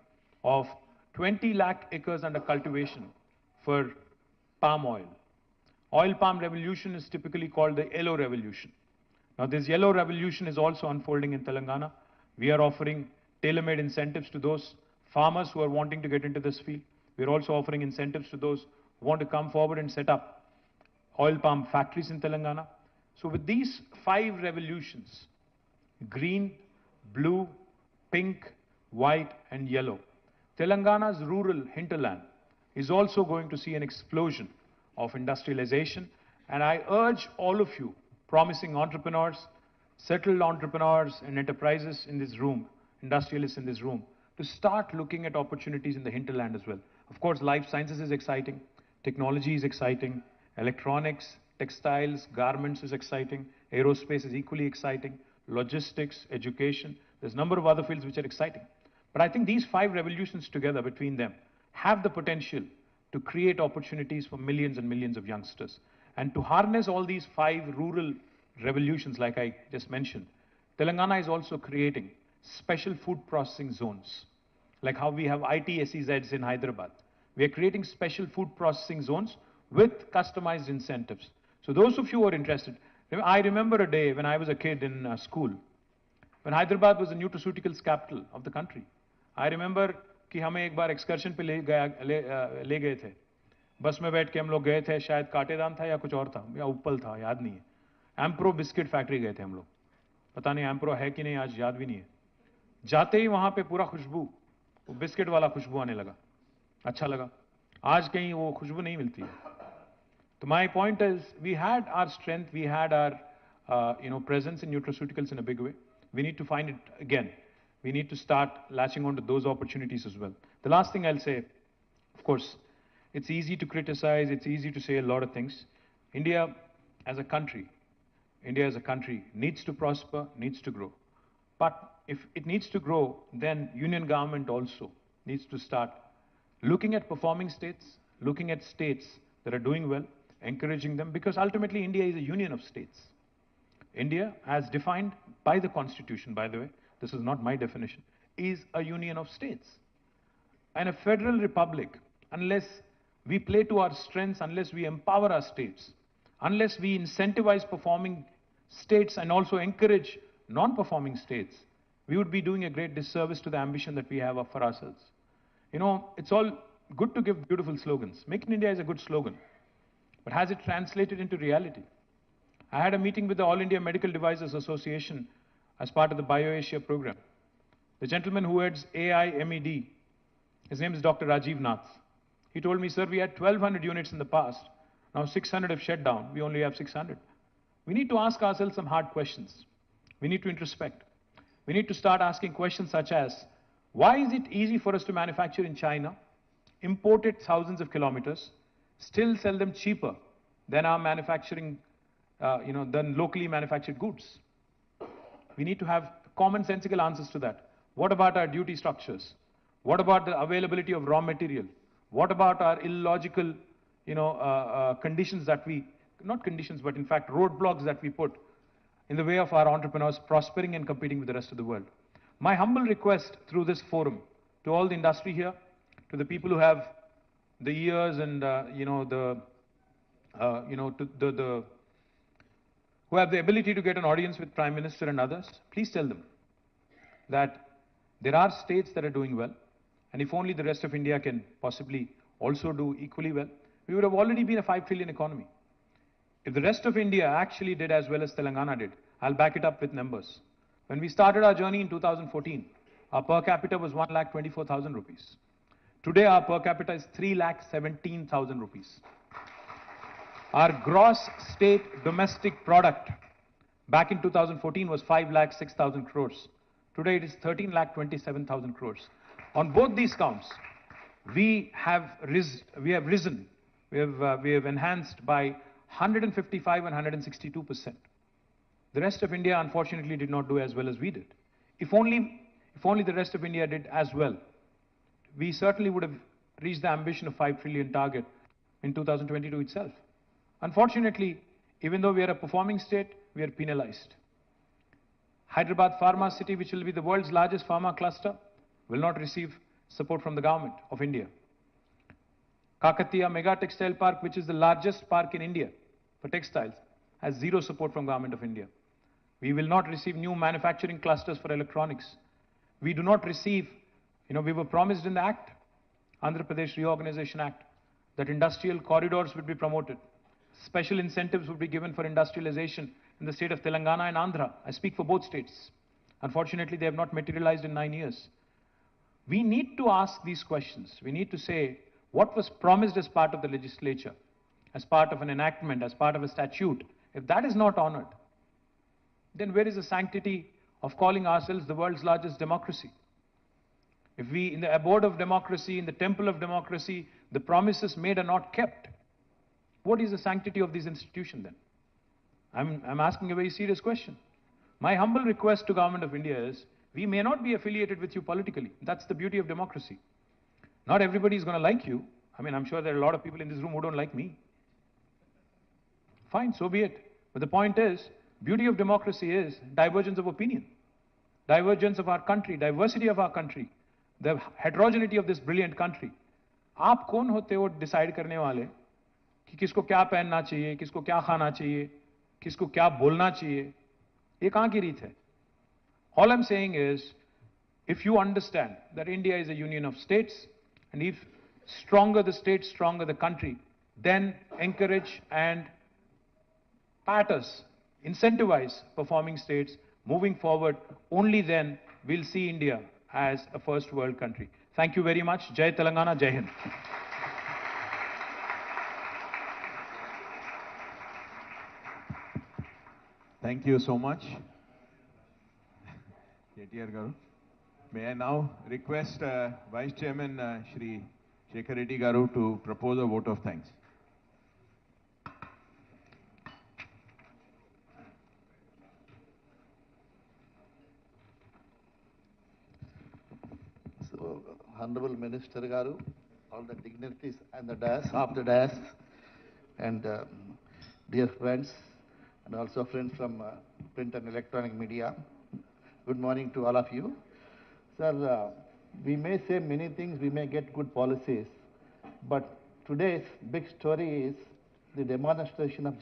of 20 lakh acres under cultivation for palm oil. Oil palm revolution is typically called the yellow revolution. Now, this yellow revolution is also unfolding in Telangana. We are offering tailor-made incentives to those farmers who are wanting to get into this field. We are also offering incentives to those who want to come forward and set up oil palm factories in Telangana. So with these 5 revolutions, green, blue, pink, white and yellow, Telangana's rural hinterland is also going to see an explosion of industrialization. And I urge all of you, promising entrepreneurs, settled entrepreneurs and enterprises in this room, industrialists in this room, to start looking at opportunities in the hinterland as well. Of course, life sciences is exciting, technology is exciting, electronics, textiles, garments is exciting, aerospace is equally exciting, logistics, education, there's a number of other fields which are exciting. But I think these 5 revolutions together between them have the potential to create opportunities for millions and millions of youngsters. And to harness all these 5 rural revolutions, like I just mentioned, Telangana is also creating special food processing zones, like how we have ITSEZs in Hyderabad. We are creating special food processing zones with customized incentives. So those of you who are interested, I remember a day when I was a kid in school, when Hyderabad was the nutraceuticals capital of the country. I remember कि हमें एक बार excursion पे ले गए थे, बस में बैठ के हम लोग गए थे, शायद काटेदान था या कुछ और था या उपल था, याद नहीं है। एम्प्रो बिस्किट फैक्ट्री गए थे हम लोग, पता नहीं एम्प्रो है कि नहीं, आज याद भी नहीं है। जाते ही वहां पे पूरा खुशबू वो बिस्किट वाला खुशबू आने लगा, अच्छा लगा। आज कहीं वो खुशबू नहीं मिलती है। So my point is, we had our strength, we had our presence in nutraceuticals in a big way. We need to find it again. We need to start latching on to those opportunities as well. The last thing I'll say, of course, it's easy to criticize, it's easy to say a lot of things. India as a country needs to prosper, needs to grow. But if it needs to grow, then union government also needs to start looking at performing states, looking at states that are doing well, encouraging them, because ultimately India is a union of states. India, as defined by the Constitution, by the way, this is not my definition, is a union of states. And a federal republic, unless we play to our strengths, unless we empower our states, unless we incentivize performing states and also encourage non-performing states, we would be doing a great disservice to the ambition that we have for ourselves. You know, it's all good to give beautiful slogans. Make in India is a good slogan. But has it translated into reality? I had a meeting with the All India Medical Devices Association as part of the BioAsia program. The gentleman who heads AIMED, his name is Dr. Rajiv Nath. He told me, sir, we had 1,200 units in the past. Now 600 have shut down. We only have 600. We need to ask ourselves some hard questions. We need to introspect. We need to start asking questions such as, why is it easy for us to manufacture in China, import it thousands of kilometers, still sell them cheaper than our manufacturing, than locally manufactured goods? We need to have commonsensical answers to that. What about our duty structures? What about the availability of raw material? What about our illogical, conditions that we, not conditions, but in fact roadblocks that we put in the way of our entrepreneurs prospering and competing with the rest of the world? My humble request through this forum to all the industry here, to the people who have the ears and who have the ability to get an audience with Prime Minister and others, please tell them that there are states that are doing well, and if only the rest of India can possibly also do equally well, we would have already been a 5 trillion economy. If the rest of India actually did as well as Telangana did, I'll back it up with numbers. When we started our journey in 2014, our per capita was 1,24,000 rupees. Today, our per capita is 3,17,000 rupees. Our gross state domestic product back in 2014 was 5,06,000 crores. Today, it is 13,27,000 crores. On both these counts, we have risen. We have enhanced by 155 and 162%. The rest of India, unfortunately, did not do as well as we did. If only the rest of India did as well, we certainly would have reached the ambition of 5 trillion target in 2022 itself. Unfortunately, even though we are a performing state, we are penalized. Hyderabad Pharma City, which will be the world's largest pharma cluster, will not receive support from the government of India. Kakatiya Mega Textile Park, which is the largest park in India for textiles, has zero support from government of India. We will not receive new manufacturing clusters for electronics. We do not receive, we were promised in the Act, Andhra Pradesh Reorganization Act, that industrial corridors would be promoted. Special incentives would be given for industrialization in the state of Telangana and Andhra. I speak for both states. Unfortunately, they have not materialized in 9 years. We need to ask these questions. We need to say, what was promised as part of the legislature, as part of an enactment, as part of a statute? If that is not honored, then where is the sanctity of calling ourselves the world's largest democracy? If we, in the abode of democracy, in the temple of democracy, the promises made are not kept, what is the sanctity of this institution then? I'm asking a very serious question. My humble request to Government of India is, we may not be affiliated with you politically. That's the beauty of democracy. Not everybody is going to like you. I mean, I'm sure there are a lot of people in this room who don't like me. Fine, so be it. But the point is, beauty of democracy is divergence of opinion, divergence of our country, diversity of our country, the heterogeneity of this brilliant country. आप कौन होते हो decide करने वाले कि किसको क्या पहनना चाहिए, किसको क्या खाना चाहिए, किसको क्या बोलना चाहिए? ये कहाँ की रीत है? All I'm saying is, if you understand that India is a union of states, and if stronger the state, stronger the country, then encourage and pat us, incentivize performing states moving forward. Only then we'll see India as a first world country. Thank you very much. Jai Telangana, Jai Hind. Thank you so much, KTR Garu. May I now request Vice Chairman Shri Shekhar Reddy Garu to propose a vote of thanks. So, Honorable Minister Garu, all the dignitaries and the dais, of the dais, and dear friends, and also friends from print and electronic media, good morning to all of you. Sir, we may say many things, we may get good policies, but today's big story is the demonstration of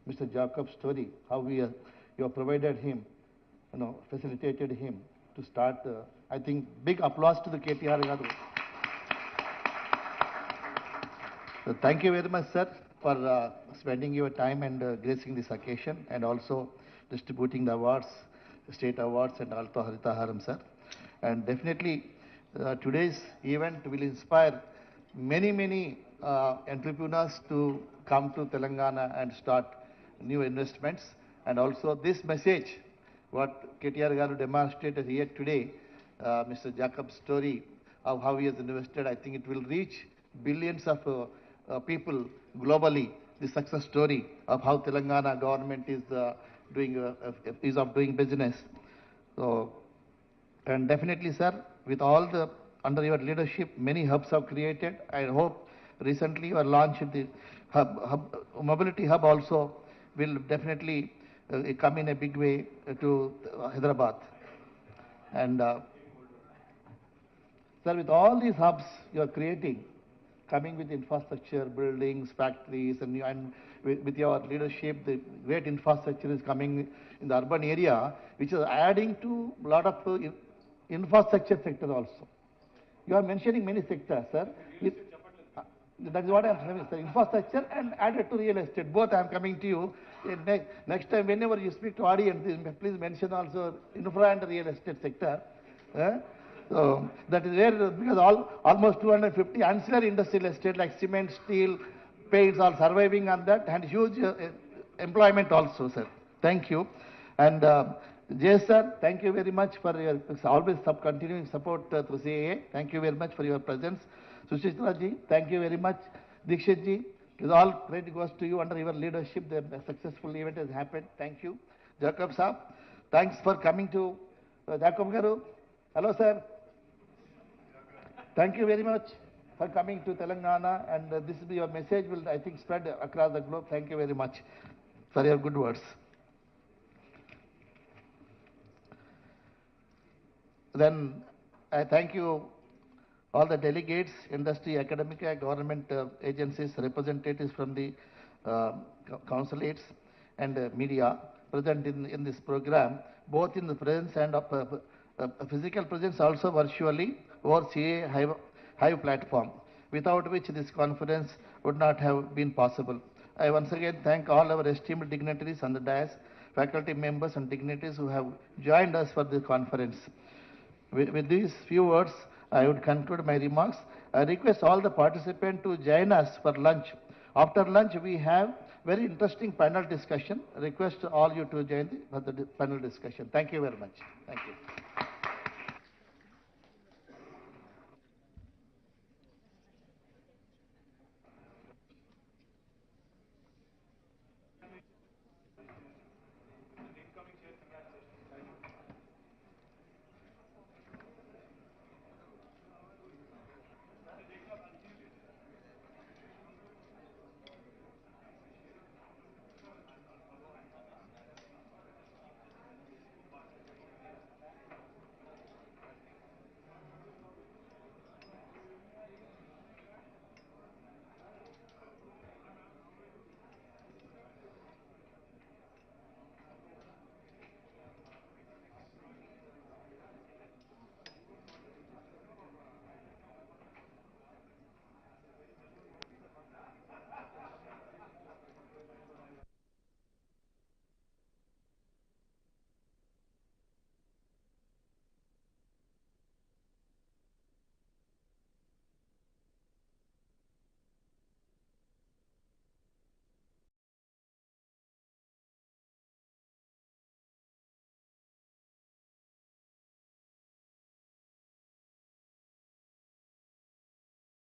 Mr. Jacob's story, how you have provided him, facilitated him to start. I think big applause to the KTR Garu. So thank you very much, sir, for spending your time and gracing this occasion, and also distributing the awards, state awards, and also Haritaharam, sir. And definitely, today's event will inspire many entrepreneurs to come to Telangana and start new investments. And also this message, what KTR Garu demonstrated here today, Mr. Jacob's story of how he has invested, I think it will reach billions of people globally. The success story of how Telangana government is doing business. So, and definitely, sir, with all the under your leadership, many hubs have created. I hope recently you are launched the mobility hub also will definitely come in a big way to Hyderabad. And sir, with all these hubs you are creating, coming with infrastructure, buildings, factories, and with your leadership, the great infrastructure is coming in the urban area, which is adding to a lot of infrastructure sector also. You are mentioning many sectors, sir. That is what I am saying, sir. Infrastructure and added to real estate. Both I am coming to you. Next time, whenever you speak to audience, please mention also infra and real estate sector. So that is where, because almost 250 ancillary industrial estate like cement, steel, paints are surviving on that, and huge employment also, sir. Thank you. And Jay sir, thank you very much for your always continuing support through CII. Thank you very much for your presence. Sushitra ji, thank you very much. Dikshit ji, it is all credit goes to you. Under your leadership, the successful event has happened. Thank you. Jacob sir, thanks for coming to Jacob Garu. Hello sir. Thank you very much for coming to Telangana, and this will be your message will, I think, spread across the globe. Thank you very much for your good words. Then I thank you, all the delegates, industry, academic, government agencies, representatives from the consulates and media present in this program, both in the presence and physical presence, also virtually over CII Hive platform, without which this conference would not have been possible. I once again thank all our esteemed dignitaries on the dais, faculty members and dignitaries who have joined us for this conference. With these few words, I would conclude my remarks. I request all the participants to join us for lunch. After lunch, we have very interesting panel discussion. I request all you to join for the panel discussion. Thank you very much. Thank you.